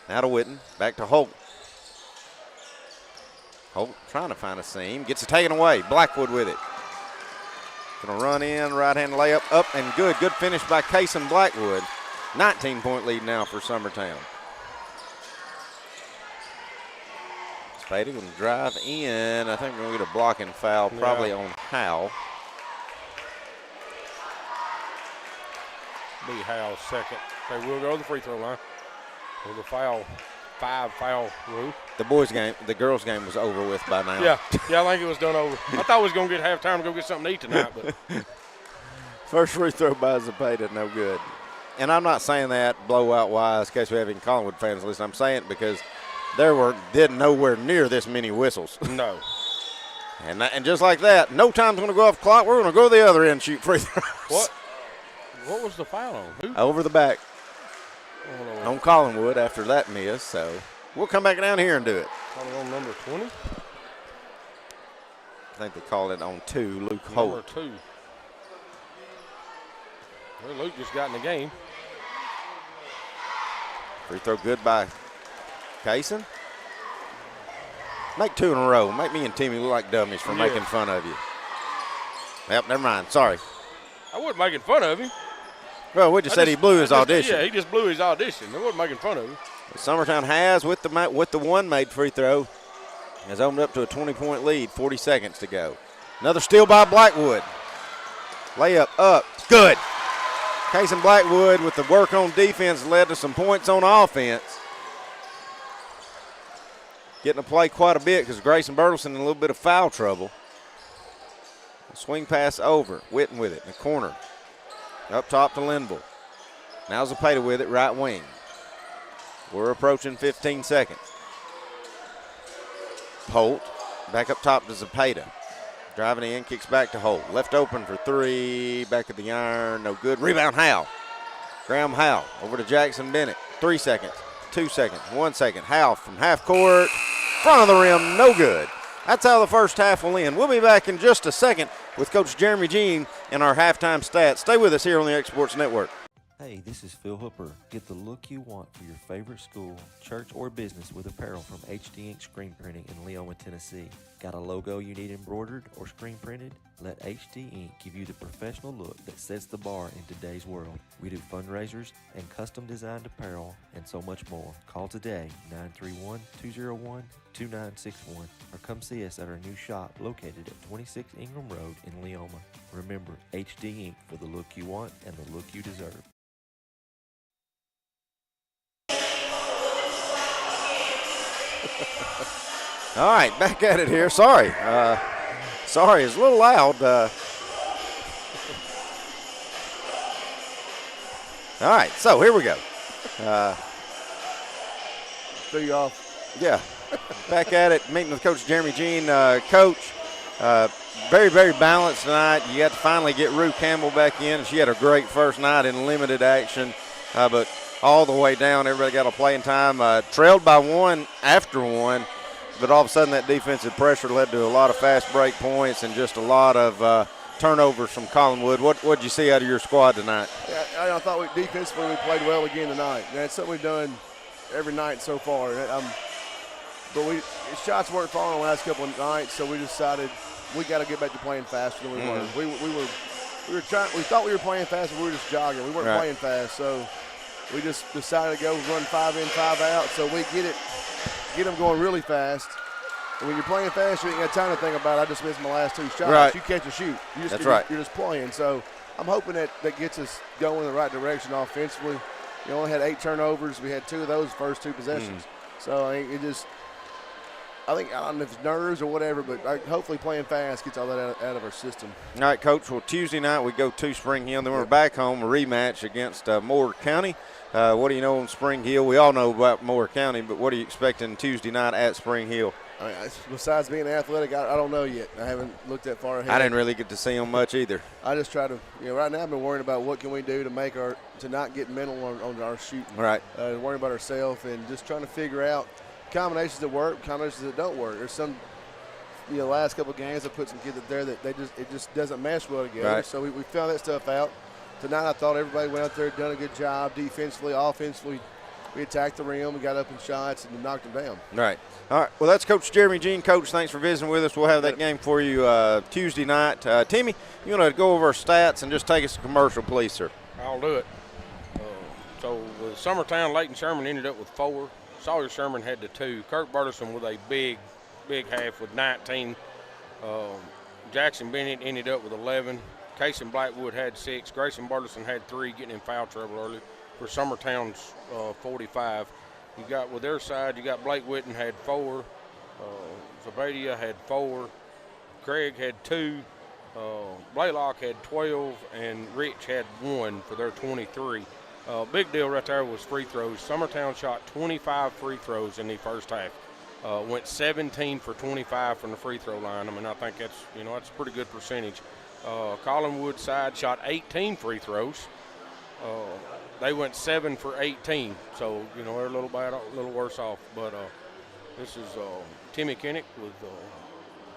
Now to Witten, back to Holt. Holt trying to find a seam, gets it taken away. Blackwood with it. Gonna run in, right-hand layup, up and good. Good finish by Kaysen Blackwood. 19-point lead now for Summertown. Spada gonna drive in. I think we're gonna get a blocking foul, probably on Howell. Be Howell's second. They will go to the free throw line. With a foul, 5-foul rule. The boys' game, the girls' game was over with by now. Yeah, I think it was done over. I thought we was going to get halftime to go get something to eat tonight. But First free throw by Zapata, no good. And I'm not saying that blowout-wise in case we have any Collinwood fans listening. I'm saying it because there didn't nowhere near this many whistles. No. And just like that, no time's going to go off the clock. We're going to go to the other end and shoot free throws. What was the foul on? Who? Over the back. On Collinwood after that miss, so we'll come back down here and do it. On number 20? I think they called it on 2, Luke Holt. Number 2. Well, Luke just got in the game. Free throw good by Kaysen. Make 2 in a row. Make me and Timmy look like dummies for making fun of you. Yep, never mind. Sorry. I wasn't making fun of him. Well, we just said he blew his audition. Yeah, he just blew his audition. I wasn't making fun of him. Summertown has, with the one made free throw, has opened up to a 20-point lead, 40 seconds to go. Another steal by Blackwood. Layup up, good. Kaysen Blackwood with the work on defense led to some points on offense. Getting to play quite a bit because Grayson Bertelson in a little bit of foul trouble. Swing pass over, Witten with it in the corner. Up top to Linville. Now Zapata with it, right wing. We're approaching 15 seconds. Holt back up top to Zapata. Driving in, kicks back to Holt. Left open for 3, back of the iron, no good. Rebound Howell. Graham Howell over to Jackson Bennett. 3 seconds, 2 seconds, 1 second. Howell from half court, front of the rim, no good. That's how the first half will end. We'll be back in just a second with Coach Jeremy Jean and our halftime stats. Stay with us here on the X Sports Network. Hey, this is Phil Hooper. Get the look you want for your favorite school, church, or business with apparel from HD Ink Screen Printing in Leoma, Tennessee. Got a logo you need embroidered or screen printed? Let HD Ink give you the professional look that sets the bar in today's world. We do fundraisers and custom designed apparel and so much more. Call today, 931-201-2961, or come see us at our new shop located at 26 Ingram Road in Leoma. Remember, HD Ink for the look you want and the look you deserve. All right, back at it here. Sorry. Sorry, it's a little loud. All right, so here we go. Threw you off. Yeah, back at it, meeting with Coach Jeremy Jean. Coach, very, very balanced tonight. You got to finally get Rue Campbell back in. She had a great first night in limited action, but all the way down, everybody got a playing time. Trailed by one after one, but all of a sudden that defensive pressure led to a lot of fast break points and just a lot of turnovers from Collinwood. What'd you see out of your squad tonight? Yeah, I thought defensively we played well again tonight. That's something we've done every night so far. But shots weren't falling the last couple of nights, so we decided we got to get back to playing faster than we were. We thought we were playing fast, but we were just jogging. We weren't playing fast, so we just decided to go run 5 in, 5 out, so we get them going really fast. And when you're playing fast, you ain't got time to think about, I just missed my last 2 shots. Right. You catch and shoot. You're just playing. So I'm hoping that gets us going in the right direction offensively. We only had 8 turnovers. We had 2 of those first 2 possessions. So I don't know if it's nerves or whatever, but hopefully playing fast gets all that out of our system. All right, Coach. Well, Tuesday night we go to Spring Hill. Then we're back home, a rematch against Moore County. What do you know on Spring Hill? We all know about Moore County, but what are you expecting Tuesday night at Spring Hill? I mean, besides being athletic, I don't know yet. I haven't looked that far ahead. I didn't really get to see them much either. I just try to, right now I've been worrying about what can we do to not get mental on our shooting. Right. Worrying about ourselves and just trying to figure out combinations that work, combinations that don't work. There's some, last couple of games I put some kids up there that it just doesn't mesh well together. Right. So we found that stuff out. Tonight I thought everybody went out there and done a good job defensively, offensively. We attacked the rim, we got up in shots, and knocked them down. Right. All right. Well, that's Coach Jeremy Jean. Coach, thanks for visiting with us. We'll have that game for you Tuesday night. Timmy, you want to go over our stats and just take us to commercial, please, sir? I'll do it. So the Summertown, Leighton Sherman ended up with 4. Sawyer Sherman had the 2. Kirk Burleson with a big half with 19. Jackson Bennett ended up with 11. Casey Blackwood had 6. Grayson Burleson had 3, getting in foul trouble early for Summertown's 45. You got with their side, you got Blake Witten had 4. Zabadia had 4. Craig had 2. Blaylock had 12, and Rich had 1 for their 23. Big deal right there was free throws. Summertown shot 25 free throws in the first half. Went 17 for 25 from the free throw line. I mean, I think that's a pretty good percentage. Collinwood side shot 18 free throws. They went 7 for 18, so they're a little worse off. But this is Timmy Kinnick with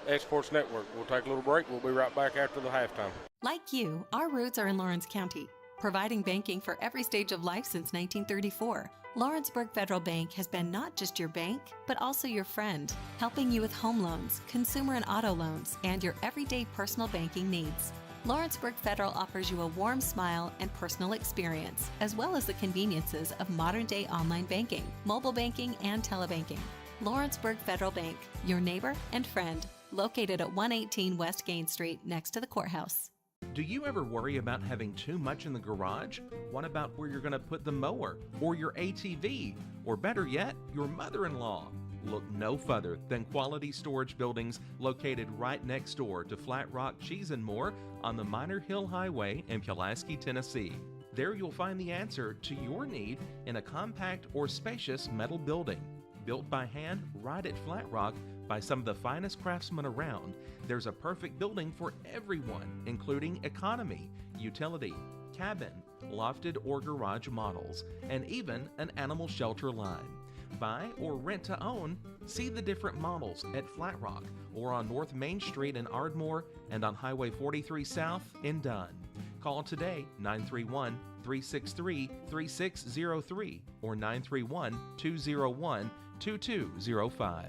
Exports Network. We'll take a little break. We'll be right back after the halftime. Like you, our roots are in Lawrence County, providing banking for every stage of life since 1934. Lawrenceburg Federal Bank has been not just your bank, but also your friend, helping you with home loans, consumer and auto loans, and your everyday personal banking needs. Lawrenceburg Federal offers you a warm smile and personal experience, as well as the conveniences of modern-day online banking, mobile banking, and telebanking. Lawrenceburg Federal Bank, your neighbor and friend, located at 118 West Gain Street next to the courthouse. Do you ever worry about having too much in the garage? What about where you're going to put the mower, or your ATV, or better yet, your mother-in-law? Look no further than Quality Storage Buildings located right next door to Flat Rock Cheese and More on the Minor Hill Highway in Pulaski, Tennessee. There you'll find the answer to your need in a compact or spacious metal building. Built by hand right at Flat Rock by some of the finest craftsmen around, there's a perfect building for everyone, including economy, utility, cabin, lofted or garage models, and even an animal shelter line. Buy or rent to own, see the different models at Flat Rock or on North Main Street in Ardmore and on Highway 43 South in Dunn. Call today 931-363-3603 or 931-201-2205.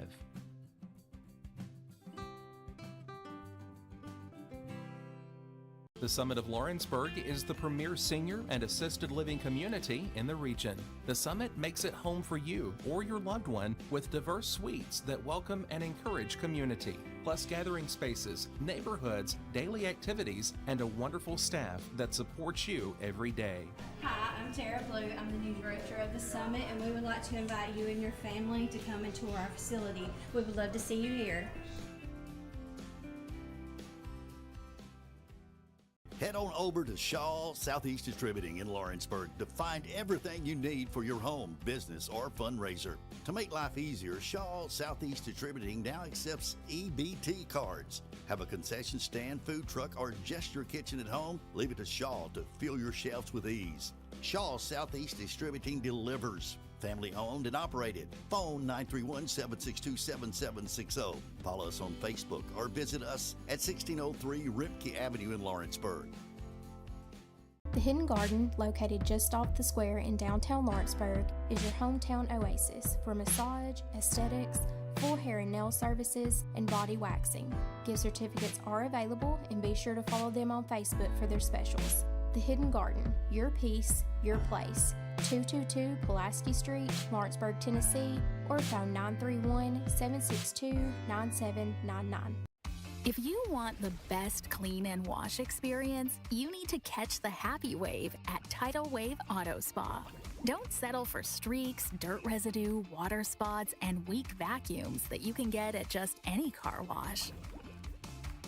The Summit of Lawrenceburg is the premier senior and assisted living community in the region. The Summit makes it home for you or your loved one with diverse suites that welcome and encourage community, plus gathering spaces, neighborhoods, daily activities, and a wonderful staff that supports you every day. Hi, I'm Tara Blue. I'm the new director of the Summit, and we would like to invite you and your family to come and tour our facility. We would love to see you here. Head on over to Shaw Southeast Distributing in Lawrenceburg to find everything you need for your home, business, or fundraiser. To make life easier, Shaw Southeast Distributing now accepts EBT cards. Have a concession stand, food truck, or just your kitchen at home? Leave it to Shaw to fill your shelves with ease. Shaw Southeast Distributing delivers. Family owned and operated. Phone 931-762-7760. Follow us on Facebook or visit us at 1603 Rimke Avenue in Lawrenceburg. The Hidden Garden, located just off the square in downtown Lawrenceburg, is your hometown oasis for massage, aesthetics, full hair and nail services, and body waxing. Gift certificates are available, and be sure to follow them on Facebook for their specials. The Hidden Garden, your peace, your place. 222 Pulaski Street, Lawrenceburg, Tennessee, or phone 931-762-9799. If you want the best clean and wash experience, you need to catch the happy wave at Tidal Wave Auto Spa. Don't settle for streaks, dirt residue, water spots, and weak vacuums that you can get at just any car wash.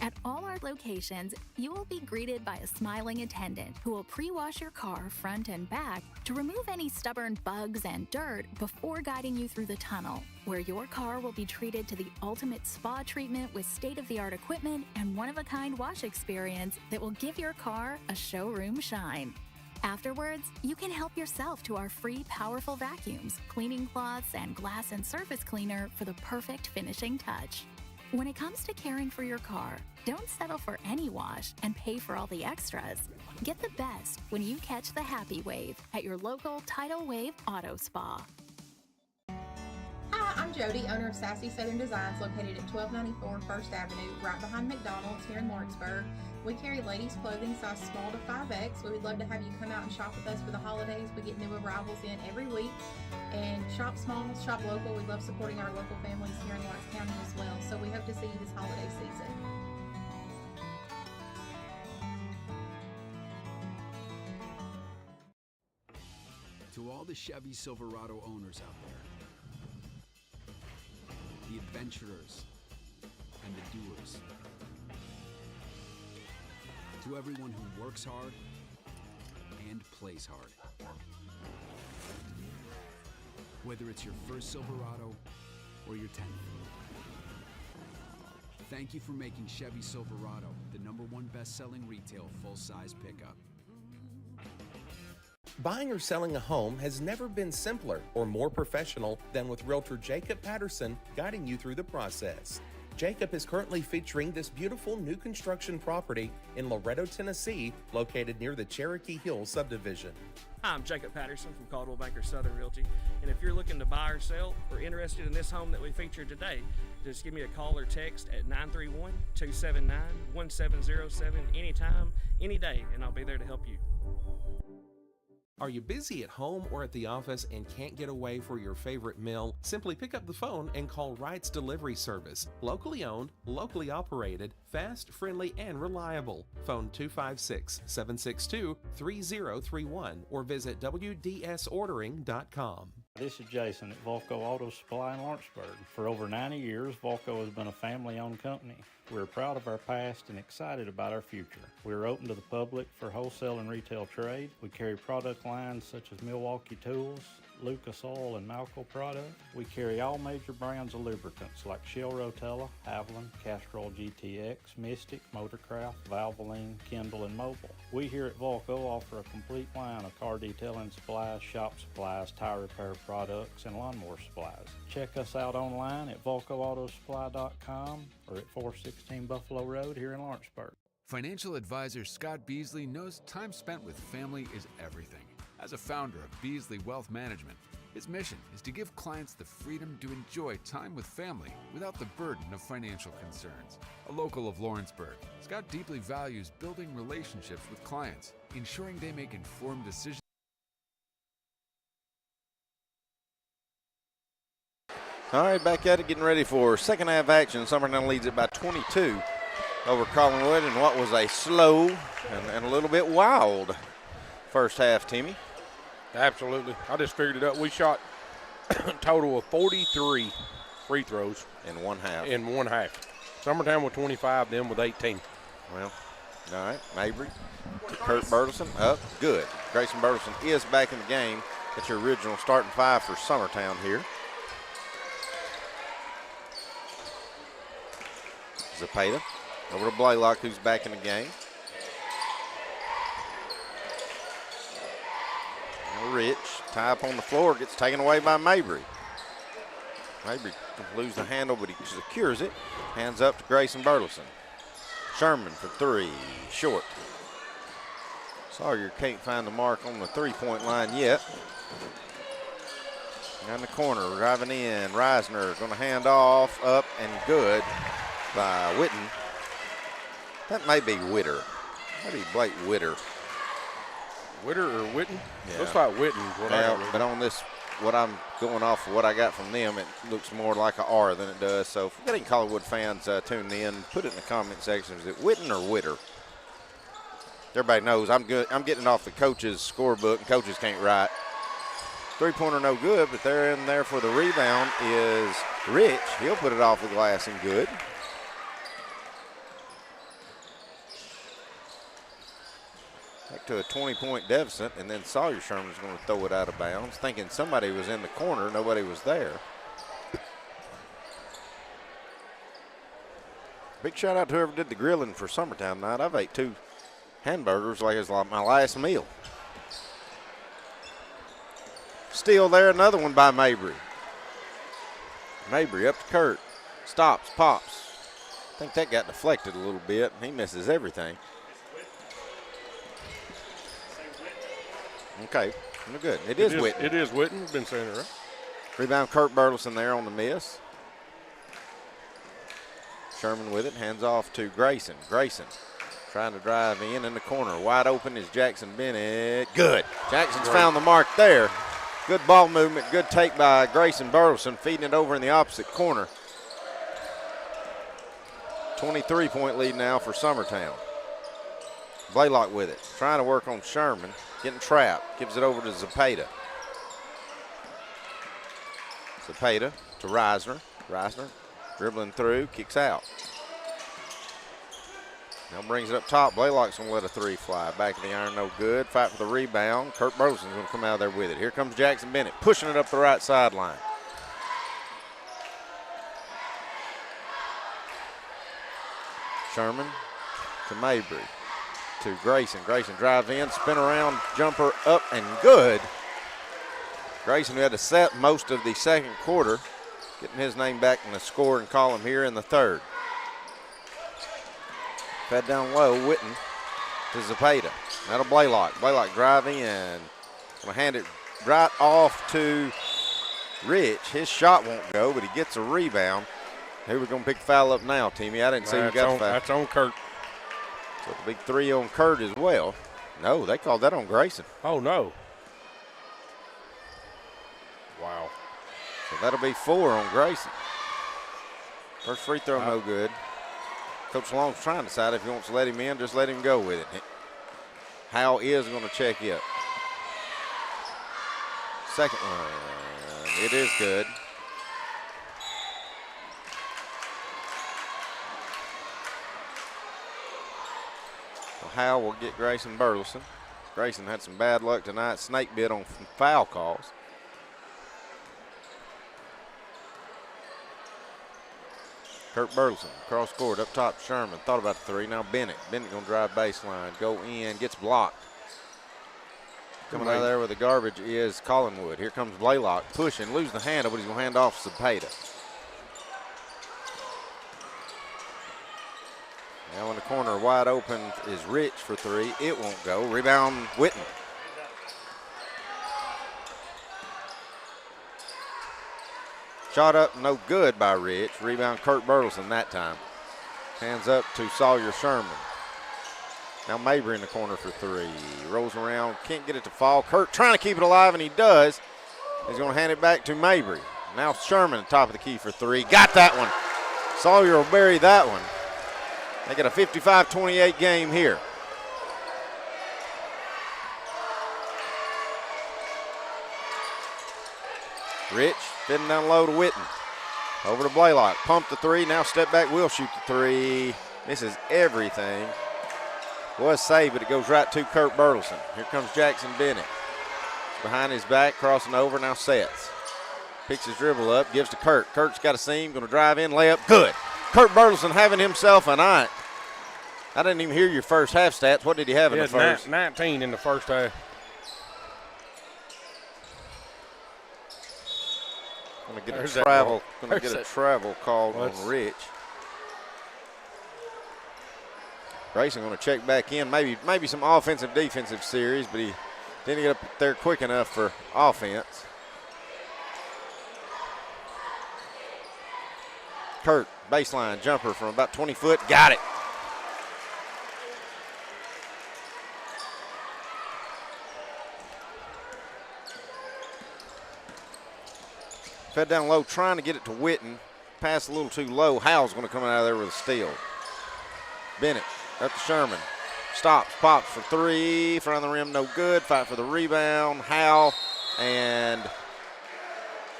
At all our locations, you will be greeted by a smiling attendant who will pre-wash your car front and back to remove any stubborn bugs and dirt before guiding you through the tunnel, where your car will be treated to the ultimate spa treatment with state-of-the-art equipment and one-of-a-kind wash experience that will give your car a showroom shine. Afterwards, you can help yourself to our free powerful vacuums, cleaning cloths, and glass and surface cleaner for the perfect finishing touch. When it comes to caring for your car, don't settle for any wash and pay for all the extras. Get the best when you catch the happy wave at your local Tidal Wave Auto Spa. Hi, I'm Jody, owner of Sassy Southern Designs, located at 1294 First Avenue, right behind McDonald's here in Lawrenceburg. We carry ladies' clothing size small to 5X. We would love to have you come out and shop with us for the holidays. We get new arrivals in every week. And shop small, shop local. We love supporting our local families here in Lawrence County as well. So we hope to see you this holiday season. To all the Chevy Silverado owners out there, the adventurers and the doers, to everyone who works hard and plays hard. Whether it's your first Silverado or your 10th. Thank you for making Chevy Silverado the #1 best-selling retail full-size pickup. Buying or selling a home has never been simpler or more professional than with Realtor Jacob Patterson guiding you through the process. Jacob is currently featuring this beautiful new construction property in Loretto, Tennessee, located near the Cherokee Hill subdivision. Hi, I'm Jacob Patterson from Caldwell Banker Southern Realty, and if you're looking to buy or sell or interested in this home that we featured today, just give me a call or text at 931-279-1707 anytime, any day, and I'll be there to help you. Are you busy at home or at the office and can't get away for your favorite meal? Simply pick up the phone and call Wright's Delivery Service. Locally owned, locally operated, fast, friendly, and reliable. Phone 256-762-3031 or visit WDSordering.com. This is Jason at Volco Auto Supply in Lawrenceburg. For over 90 years, Volco has been a family-owned company. We're proud of our past and excited about our future. We're open to the public for wholesale and retail trade. We carry product lines such as Milwaukee Tools, Lucas Oil, and Malco product. We carry all major brands of lubricants like Shell Rotella, Haviland, Castrol GTX, Mystic, Motorcraft, Valvoline, Kindle, and Mobil. We here at Volco offer a complete line of car detailing supplies, shop supplies, tire repair products, and lawnmower supplies. Check us out online at VolcoAutosupply.com or at 416 Buffalo Road here in Lawrenceburg. Financial advisor Scott Beasley knows time spent with family is everything. As a founder of Beasley Wealth Management, his mission is to give clients the freedom to enjoy time with family without the burden of financial concerns. A local of Lawrenceburg, Scott deeply values building relationships with clients, ensuring they make informed decisions. All right, back at it, getting ready for second half action. Summertown leads it by 22 over Collinwood in what was a slow and a little bit wild first half, Timmy. Absolutely. I just figured it up. We shot a total of 43 free throws. In one half. Summertown with 25, then with 18. Well, all right. Mabry to Kurt Burleson. Up. Good. Grayson Burleson is back in the game. That's your original starting five for Summertown here. Zapata over to Blaylock, who's back in the game. Rich, tie up on the floor, gets taken away by Mabry. Mabry loses the handle, but he secures it. Hands up to Grayson Burleson. Sherman for three, short. Sawyer can't find the mark on the three-point line yet. Down the corner, driving in, Reisner going to hand off, up and good by Witten. That may be Witter. Maybe Blake Witter. Witter or Witten? Yeah. Looks like Witten. But on this, what I'm going off of what I got from them, it looks more like an R than it does. So if you've got any Collinwood fans tuned in, put it in the comment section. Is it Witten or Witter? Everybody knows I'm good. I'm getting off the coach's scorebook, and coaches can't write. Three-pointer no good, but they're in there for the rebound is Rich. He'll put it off the glass and good. Back to a 20-point deficit, and then Sawyer Sherman's going to throw it out of bounds, thinking somebody was in the corner. Nobody was there. Big shout out to whoever did the grilling for Summertown tonight. I've ate 2 hamburgers like it's like my last meal. Steal there, another one by Mabry. Mabry up to Kurt. Stops, pops. I think that got deflected a little bit. He misses everything. Okay, good. It is Witten. It is Witten. Been saying it right. Rebound, Kurt Burleson there on the miss. Sherman with it, hands off to Grayson. Grayson trying to drive in the corner. Wide open is Jackson Bennett. Good. Jackson's found the mark there. Good ball movement, good take by Grayson Burleson, feeding it over in the opposite corner. 23-point lead now for Summertown. Blaylock with it, trying to work on Sherman, getting trapped, gives it over to Zapata. Zapata to Reisner. Reisner dribbling through, kicks out. Now brings it up top. Blaylock's going to let a three fly. Back of the iron, no good. Fight for the rebound. Kurt Burleson's going to come out there with it. Here comes Jackson Bennett, pushing it up the right sideline. Sherman to Mabry to Grayson. Grayson drive in, spin around, jumper up and good. Grayson, who had to set most of the second quarter, getting his name back in the scoring column here in the third. Fed down low, Witten to Zapata. That'll Blaylock. Blaylock driving in. Gonna hand it right off to Rich. His shot won't go, but he gets a rebound. Who we're gonna pick the foul up now, Timmy? I didn't see who got the foul. That's on Kurt. So the big three on Kurt as well. No, they called that on Grayson. Oh, no. Wow. So that'll be 4 on Grayson. First free throw, no good. Coach Long's trying to decide if he wants to let him in, just let him go with it. Howell is going to check it. Second one, it is good. So Howell will get Grayson Burleson. Grayson had some bad luck tonight, snake bit on foul calls. Kurt Burleson, cross court, up top, Sherman. Thought about the three, now Bennett. Bennett gonna drive baseline, go in, gets blocked. Coming out of there with the garbage is Collinwood. Here comes Blaylock, pushing, losing the handle, but he's gonna hand off Zapata. Now in the corner, wide open is Rich for three. It won't go. Rebound, Witten. Shot up, no good by Rich. Rebound, Kurt Burleson that time. Hands up to Sawyer Sherman. Now Mabry in the corner for three. Rolls around, can't get it to fall. Kurt trying to keep it alive, and he does. He's going to hand it back to Mabry. Now Sherman, top of the key for three. Got that one. Sawyer will bury that one. They got a 55-28 game here. Rich fitting down low to Witten. Over to Blaylock. Pump the three. Now step back. Will shoot the three. Misses everything. Was saved, but it goes right to Kurt Burleson. Here comes Jackson Bennett. Behind his back, crossing over, now sets. Picks his dribble up, gives to Kurt. Kurt's got a seam, going to drive in, layup, good. Kurt Burleson having himself a night. I didn't even hear your first half stats. What did he have in the first? 19 in the first half. Going to get a travel called on Rich. Grayson going to check back in. Maybe some offensive defensive series, but he didn't get up there quick enough for offense. Kurt, baseline jumper from about 20 foot, got it. Fed down low, trying to get it to Witten. Pass a little too low. Howell's going to come out of there with a steal. Bennett up to Sherman. Stops, pops for three. Front of the rim, no good. Fight for the rebound. Howell and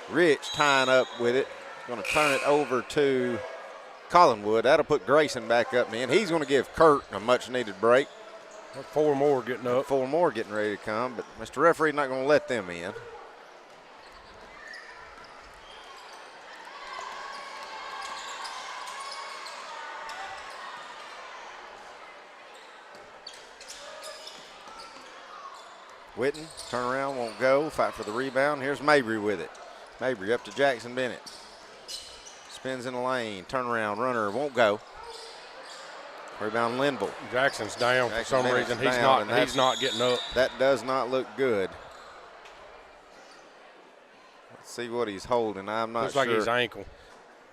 Rich tying up with it. Going to turn it over to Collinwood. That'll put Grayson back up, man. He's going to give Kurt a much-needed break. Four more getting up. Four more getting ready to come, but Mr. Referee not going to let them in. Witten, turn around, won't go. Fight for the rebound. Here's Mabry with it. Mabry up to Jackson Bennett. Spins in the lane. Turn around, runner, won't go. Rebound Linville. Jackson's down for some reason. He's not getting up. That does not look good. Let's see what he's holding. I'm not sure. Looks like his ankle.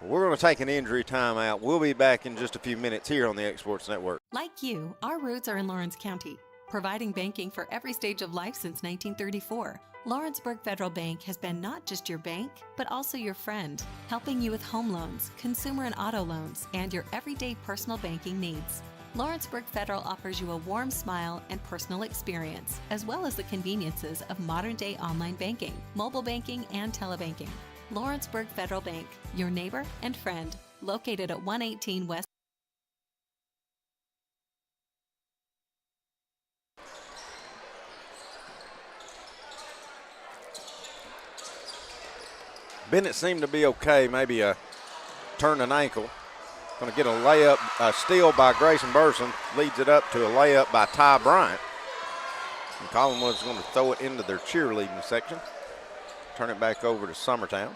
We're going to take an injury timeout. We'll be back in just a few minutes here on the X Sports Network. Like you, our roots are in Lawrence County, providing banking for every stage of life since 1934. Lawrenceburg Federal Bank has been not just your bank, but also your friend, helping you with home loans, consumer and auto loans, and your everyday personal banking needs. Lawrenceburg Federal offers you a warm smile and personal experience, as well as the conveniences of modern-day online banking, mobile banking, and telebanking. Lawrenceburg Federal Bank, your neighbor and friend, located at 118 West. Bennett seemed to be okay, maybe a turn an ankle. Going to get a layup, a steal by Grayson Burson, leads it up to a layup by Ty Bryant. And Collinwood's going to throw it into their cheerleading section. Turn it back over to Summertown.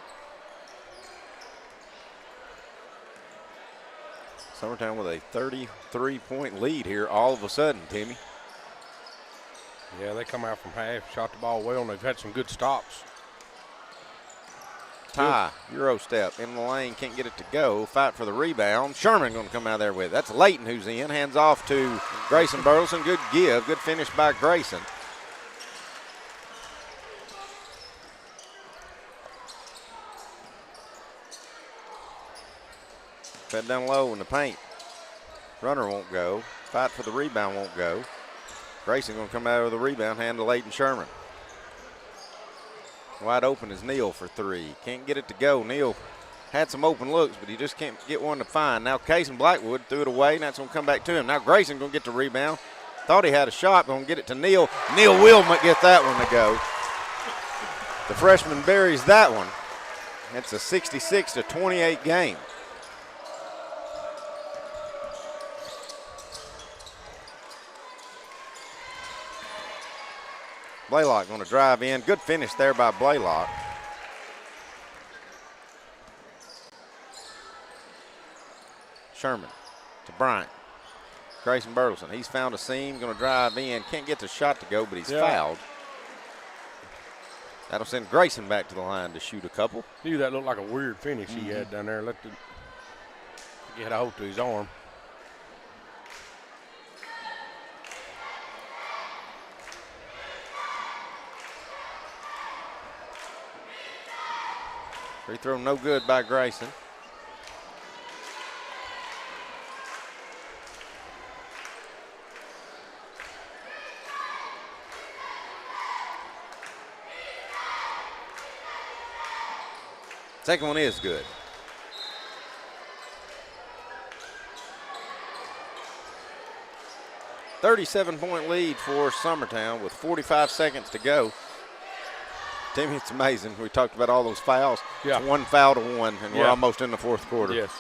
Summertown with a 33-point lead here all of a sudden, Timmy. Yeah, they come out from half, shot the ball well, and they've had some good stops. Ty, Euro step in the lane, can't get it to go. Fight for the rebound. Sherman going to come out there with it. That's Layton who's in. Hands off to Grayson Burleson. Good give. Good finish by Grayson. Fed down low in the paint. Runner won't go. Fight for the rebound won't go. Grayson going to come out with the rebound. Hand to Layton Sherman. Wide open is Neal for three. Can't get it to go. Neal had some open looks, but he just can't get one to find. Now Casey Blackwood threw it away, and that's going to come back to him. Now Grayson going to get the rebound. Thought he had a shot, going to get it to Neal. Neal will get that one to go. The freshman buries that one. It's a 66-28 game. Blaylock going to drive in. Good finish there by Blaylock. Sherman to Bryant. Grayson Burleson. He's found a seam, going to drive in. Can't get the shot to go, but he's fouled. That'll send Grayson back to the line to shoot a couple. Dude, that looked like a weird finish he had down there. Get a hold to his arm. Free throw no good by Grayson. Second one is good. .37 lead for Summertown with 45 seconds to go. Timmy, it's amazing. We talked about all those fouls. Yeah. It's 1 foul to 1, and we're almost in the fourth quarter. Yes.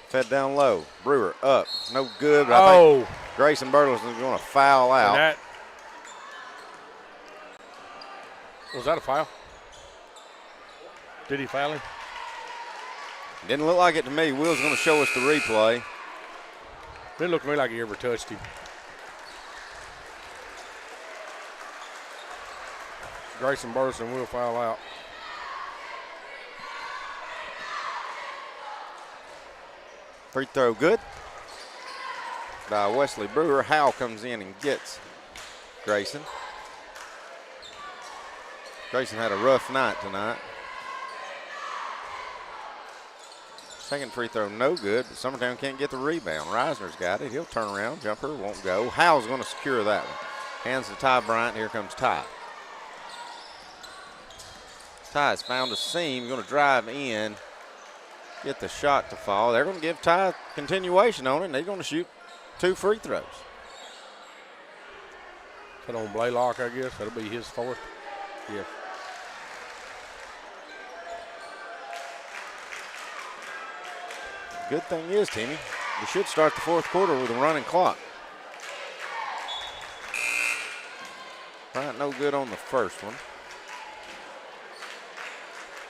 Fed down low. Brewer up. No good. But I think Grayson Burleson is going to foul out. Was that a foul? Did he foul him? Didn't look like it to me. Will's going to show us the replay. Didn't look to me like he ever touched him. Grayson Burleson will foul out. Free throw good by Wesley Brewer. Howell comes in and gets Grayson. Grayson had a rough night tonight. Second free throw no good, but Summertown can't get the rebound. Reisner's got it. He'll turn around. Jumper won't go. Howell's going to secure that one. Hands to Ty Bryant. Here comes Ty. Ty's found a seam. Going to drive in. Get the shot to fall. They're going to give Ty continuation on it, and they're going to shoot 2 free throws. Put on Blaylock, I guess. That'll be his fourth. Yeah. Good thing is, Timmy, we should start the fourth quarter with a running clock. Bryant no good on the first one.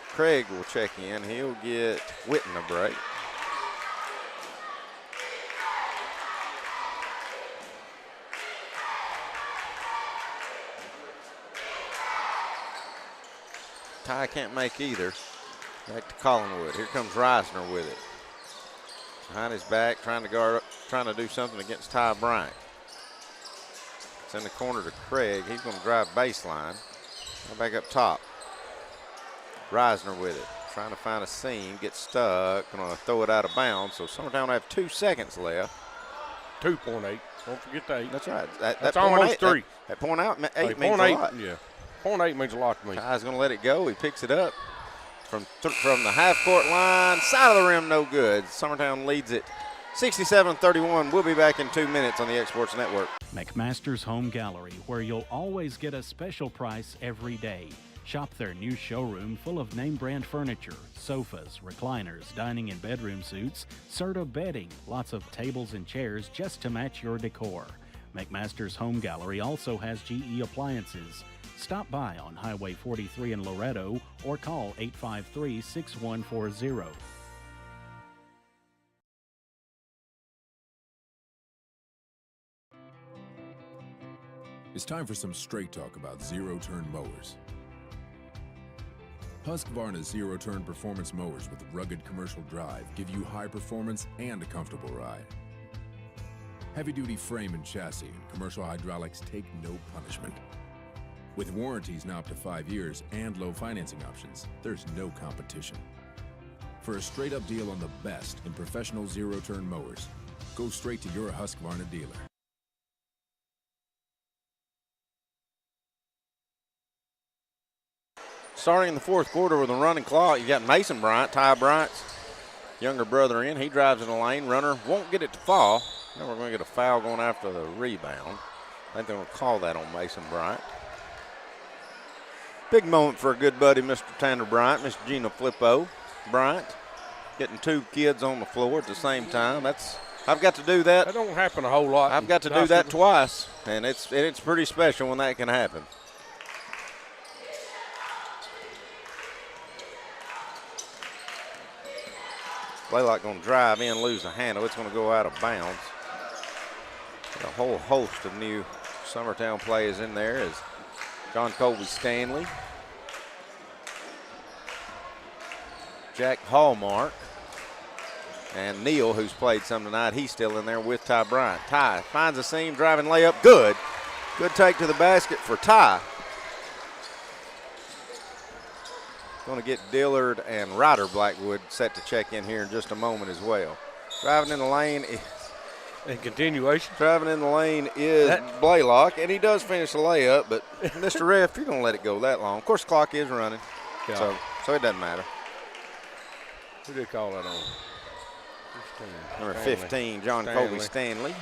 Craig will check in. He'll get Witten a break. Ty can't make either. Back to Collinwood. Here comes Reisner with it. Behind his back, trying to guard up, trying to do something against Ty Bryant. It's in the corner to Craig. He's going to drive baseline. Now back up top. Reisner with it. Trying to find a seam. Gets stuck. Going to throw it out of bounds. So Summertown will have 2 seconds left. 2.8. Don't forget the 8. That's right. That's almost 3. That point out 8 means a lot. Yeah. 0.8 means a lot to me. Ty's going to let it go. He picks it up from the half-court line. Side of the rim, no good. Summertown leads it 67-31. We'll be back in 2 minutes on the Exports Network. McMaster's Home Gallery, where you'll always get a special price every day. Shop their new showroom full of name-brand furniture, sofas, recliners, dining and bedroom suites, Serta bedding, lots of tables and chairs just to match your decor. McMaster's Home Gallery also has GE appliances. Stop by on Highway 43 in Loretto or call 853-6140. It's time for some straight talk about zero-turn mowers. Husqvarna's zero-turn performance mowers with rugged commercial drive give you high performance and a comfortable ride. Heavy-duty frame and chassis and commercial hydraulics take no punishment. With warranties now up to 5 years and low financing options, there's no competition. For a straight-up deal on the best in professional zero-turn mowers, go straight to your Husqvarna dealer. Starting in the fourth quarter with a running clock, you got Mason Bryant, Ty Bryant's younger brother in. He drives in the lane. Runner won't get it to fall. Now we're going to get a foul going after the rebound. I think they're going to call that on Mason Bryant. Big moment for a good buddy, Mr. Tanner Bryant, Miss Gina Flippo Bryant, getting 2 kids on the floor at the same time. I've got to do that. That don't happen a whole lot. I've got to do that twice, and it's pretty special when that can happen. Blaylock going to drive in, lose the handle. It's going to go out of bounds. A whole host of new Summertown players in there as John Colby Stanley, Jack Hallmark, and Neal, who's played some tonight. He's still in there with Ty Bryant. Ty finds a seam, driving layup. Good. Good take to the basket for Ty. Going to get Dillard and Ryder Blackwood set to check in here in just a moment as well. Driving in the lane. In continuation. Driving in the lane is Blaylock, and he does finish the layup, but Mr. Ref, you're going to let it go that long. Of course, the clock is running, Yeah. so it doesn't matter. Who did call that on? Number 15, John Colby Stanley.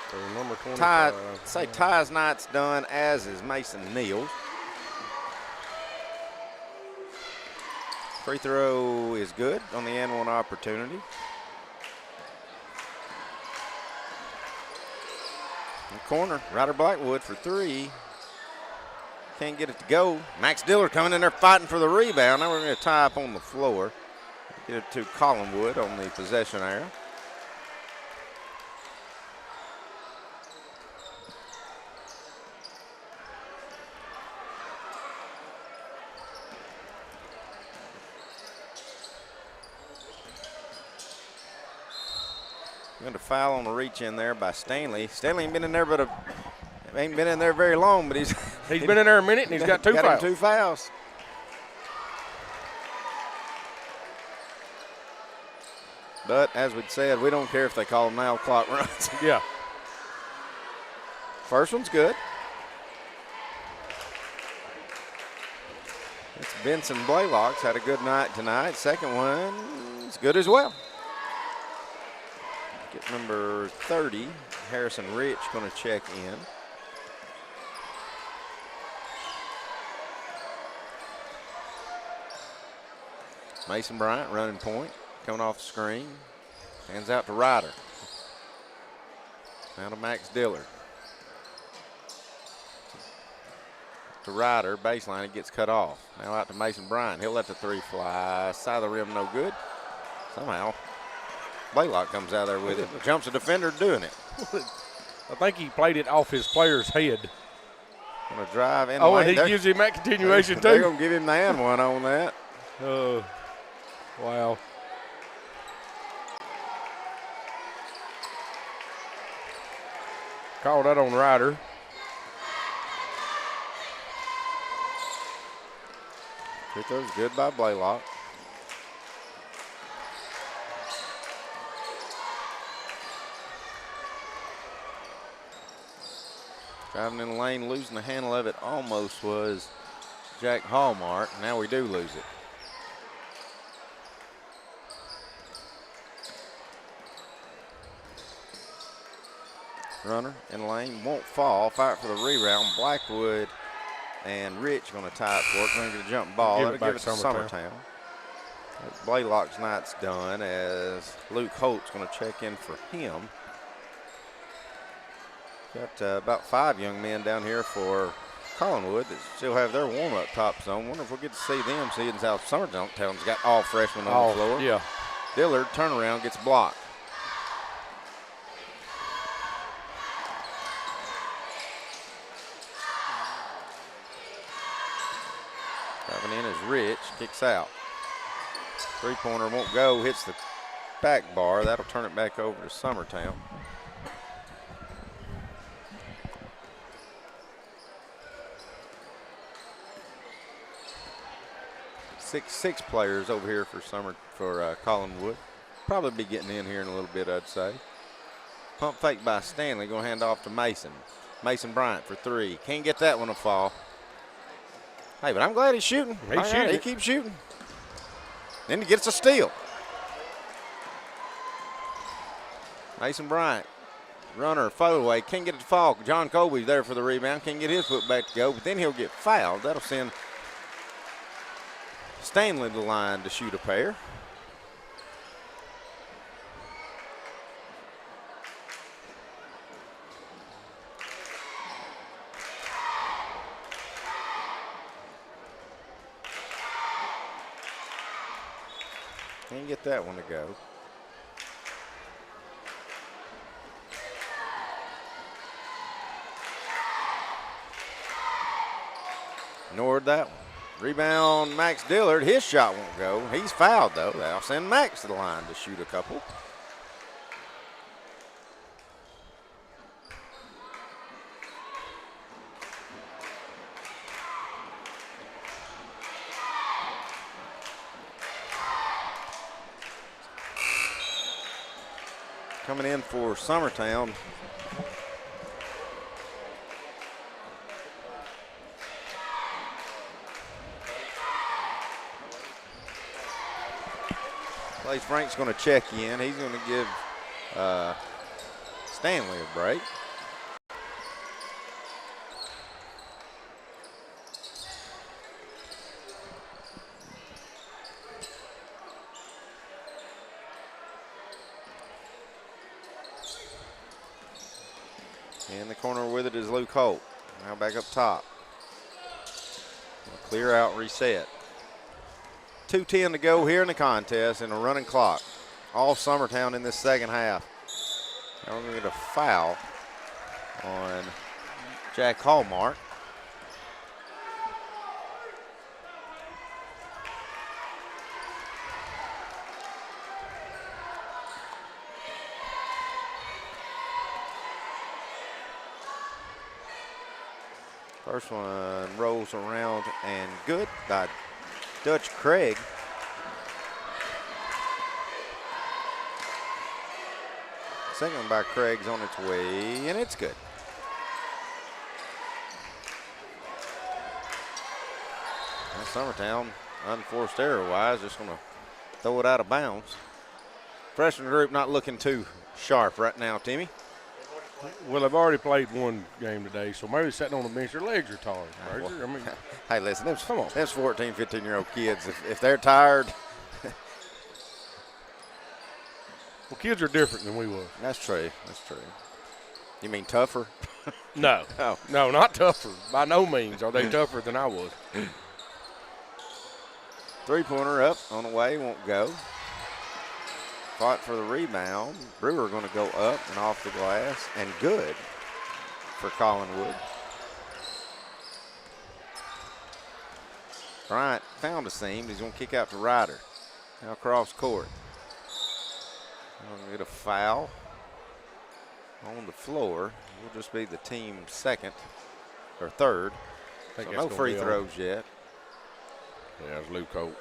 So number 25. Ty's night's done, as is Mason Neal. Free throw is good on the and one opportunity. In the corner, Ryder Blackwood for three. Can't get it to go. Max Dillard coming in there fighting for the rebound. Now we're going to tie up on the floor. Get it to Collinwood on the possession area. Going to foul on the reach in there by Stanley. Stanley ain't been in there ain't been in there very long, but he's been in there a minute and he's got two fouls. Two fouls. But as we said, we don't care if they call them now. Clock runs. Yeah. First one's good. It's Benson Blaylock's had a good night tonight. Second one's good as well. Get number 30, Harrison Rich, going to check in. Mason Bryant running point, coming off the screen. Hands out to Ryder. Now to Max Dillard. To Ryder, baseline, it gets cut off. Now out to Mason Bryant. He'll let the three fly. Side of the rim, no good. Somehow, Blaylock comes out there with it. Jumps a defender doing it. I think he played it off his player's head. Going to drive in. Oh, and he gives him that continuation, too. They're going to give him the and one on that. Oh, wow. Call that on Ryder. Free throw's good by Blaylock. Driving in the lane, losing the handle of it almost was Jack Hallmark. Now we do lose it. Runner in the lane, won't fall. Fight for the rebound. Blackwood and Rich going to tie it for it. Going to get a jump ball. That'll give it to Summertown. Blaylock's night's done as Luke Holt's going to check in for him. Got about 5 young men down here for Collinwood that still have their warm-up tops on. Wonder if we'll get to see them, seeing how Summertown's got all freshmen on the floor. Yeah. Dillard, turnaround, gets blocked. Driving in is Rich, kicks out. Three-pointer won't go, hits the back bar. That'll turn it back over to Summertown. Six players over here for Collinwood. Probably be getting in here in a little bit, I'd say. Pump fake by Stanley, going to hand off to Mason. Mason Bryant for three. Can't get that one to fall. Hey, but I'm glad he's shooting. He keeps shooting. Then he gets a steal. Mason Bryant, runner, away, can't get it to fall. John Colby's there for the rebound, can't get his foot back to go, but then he'll get fouled. That'll send Stanley to the line to shoot a pair. Can't get that one to go. Ignored that one. Rebound, Max Dillard. His shot won't go. He's fouled, though. That'll send Max to the line to shoot a couple. Coming in for Summertown. Blaze Frank's going to check in. He's going to give Stanley a break. In the corner with it is Luke Holt. Now back up top. Clear out, reset. 2:10 to go here in the contest and a running clock. All Summertown in this second half. Now we're going to get a foul on Jack Hallmark. First one rolls around and good by Dutch Craig. Second one by Craig's on its way, and it's good. Now Summertown, unforced error-wise, just going to throw it out of bounds. Freshman group not looking too sharp right now, Timmy. Well, they've already played one game today, so maybe sitting on the bench, their legs are tired. Right? I mean, hey, listen, them 14, 15-year-old kids, if they're tired. Well, kids are different than we were. That's true. That's true. You mean tougher? No. Oh. No, not tougher. By no means are they tougher than I was. Three-pointer up on the way, won't go. Fought for the rebound. Brewer going to go up and off the glass, and good for Collinwood. Bryant found a seam. He's going to kick out to Ryder. Now cross court. Going to get a foul on the floor. Will just be the team second or third. So no free throws yet. Yeah, it's Luke Holt.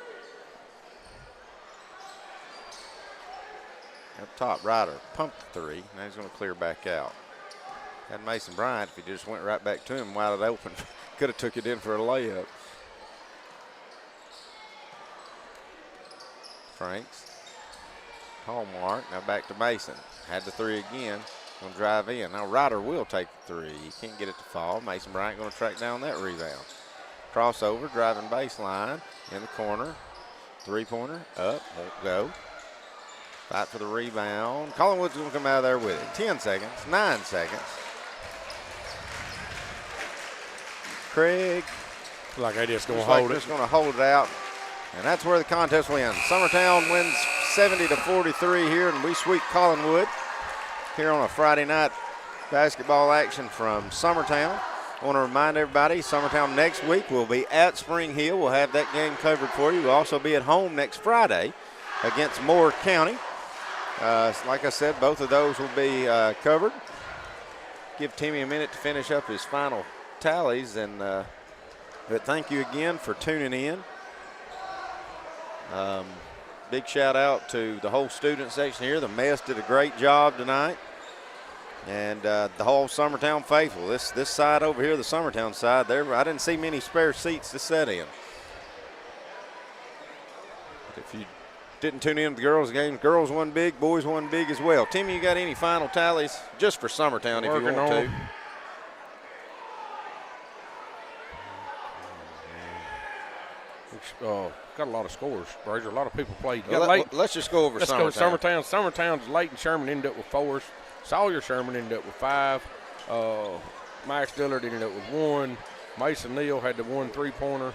Up top, Ryder pumped the three. Now he's going to clear back out. Had Mason Bryant, if he just went right back to him wide open, could have took it in for a layup. Franks. Hallmark, now back to Mason. Had the three again. Going to drive in. Now Ryder will take the three. He can't get it to fall. Mason Bryant going to track down that rebound. Crossover, driving baseline in the corner. Three-pointer, up, won't go. Fight for the rebound. Collinwood's going to come out of there with it. 10 seconds, 9 seconds. Craig. Like they just going to hold it. Just going to hold it out. And that's where the contest will end. Summertown wins 70-43 here, and we sweep Collinwood here on a Friday night basketball action from Summertown. I want to remind everybody, Summertown next week will be at Spring Hill. We'll have that game covered for you. We'll also be at home next Friday against Moore County. Like I said, both of those will be covered. Give Timmy a minute to finish up his final tallies. But thank you again for tuning in. Big shout out to the whole student section here. The mess did a great job tonight. And the whole Summertown faithful. This side over here, the Summertown side, I didn't see many spare seats to sit in. But if you didn't tune in to the girls' game, girls won big, boys won big as well. Timmy, you got any final tallies just for Summertown if you want to? Got a lot of scores, Brazier. A lot of people played. Let's just go over Summertown. Let's go Summertown. Summertown's Leighton Sherman ended up with 4s. Sawyer Sherman ended up with 5. Max Dillard ended up with 1. Mason Neal had the 1 3-pointer.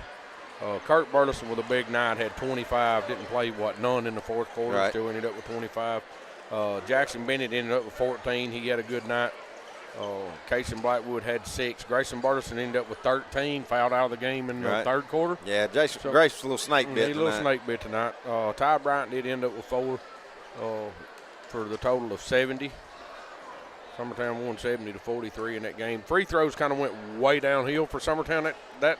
Kurt Burleson with a big night had 25. Didn't play none in the fourth quarter. Right. Still ended up with 25. Jackson Bennett ended up with 14. He had a good night. Casey Blackwood had 6. Grayson Burleson ended up with 13. Fouled out of the game in the third quarter. Yeah, Grace was a little snake bit tonight. A little snake bit tonight. Ty Bryant did end up with 4 for the total of 70. Summertown won 70-43 in that game. Free throws kind of went way downhill for Summertown. That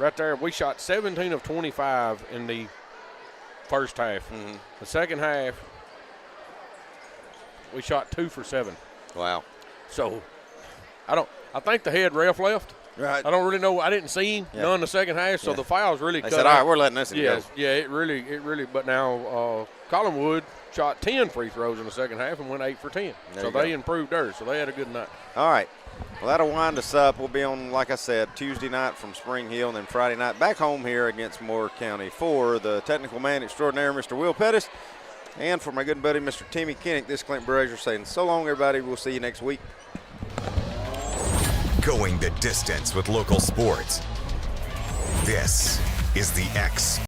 right there, we shot 17 of 25 in the first half. Mm-hmm. The second half, we shot 2 for 7. Wow. So, I think the head ref left. Right. I don't really know. I didn't see him none in the second half, so the fouls really they cut said, out. all right, we're letting this go. Yeah, it really. But now Collinwood shot 10 free throws in the second half and went 8 for 10. So they improved theirs. So they had a good night. All right. Well, that'll wind us up. We'll be on, like I said, Tuesday night from Spring Hill, and then Friday night back home here against Moore County. For the technical man extraordinaire, Mr. Will Pettis, and for my good buddy, Mr. Timmy Kinnick, this is Clint Brazier saying so long, everybody. We'll see you next week. Going the distance with local sports. This is the X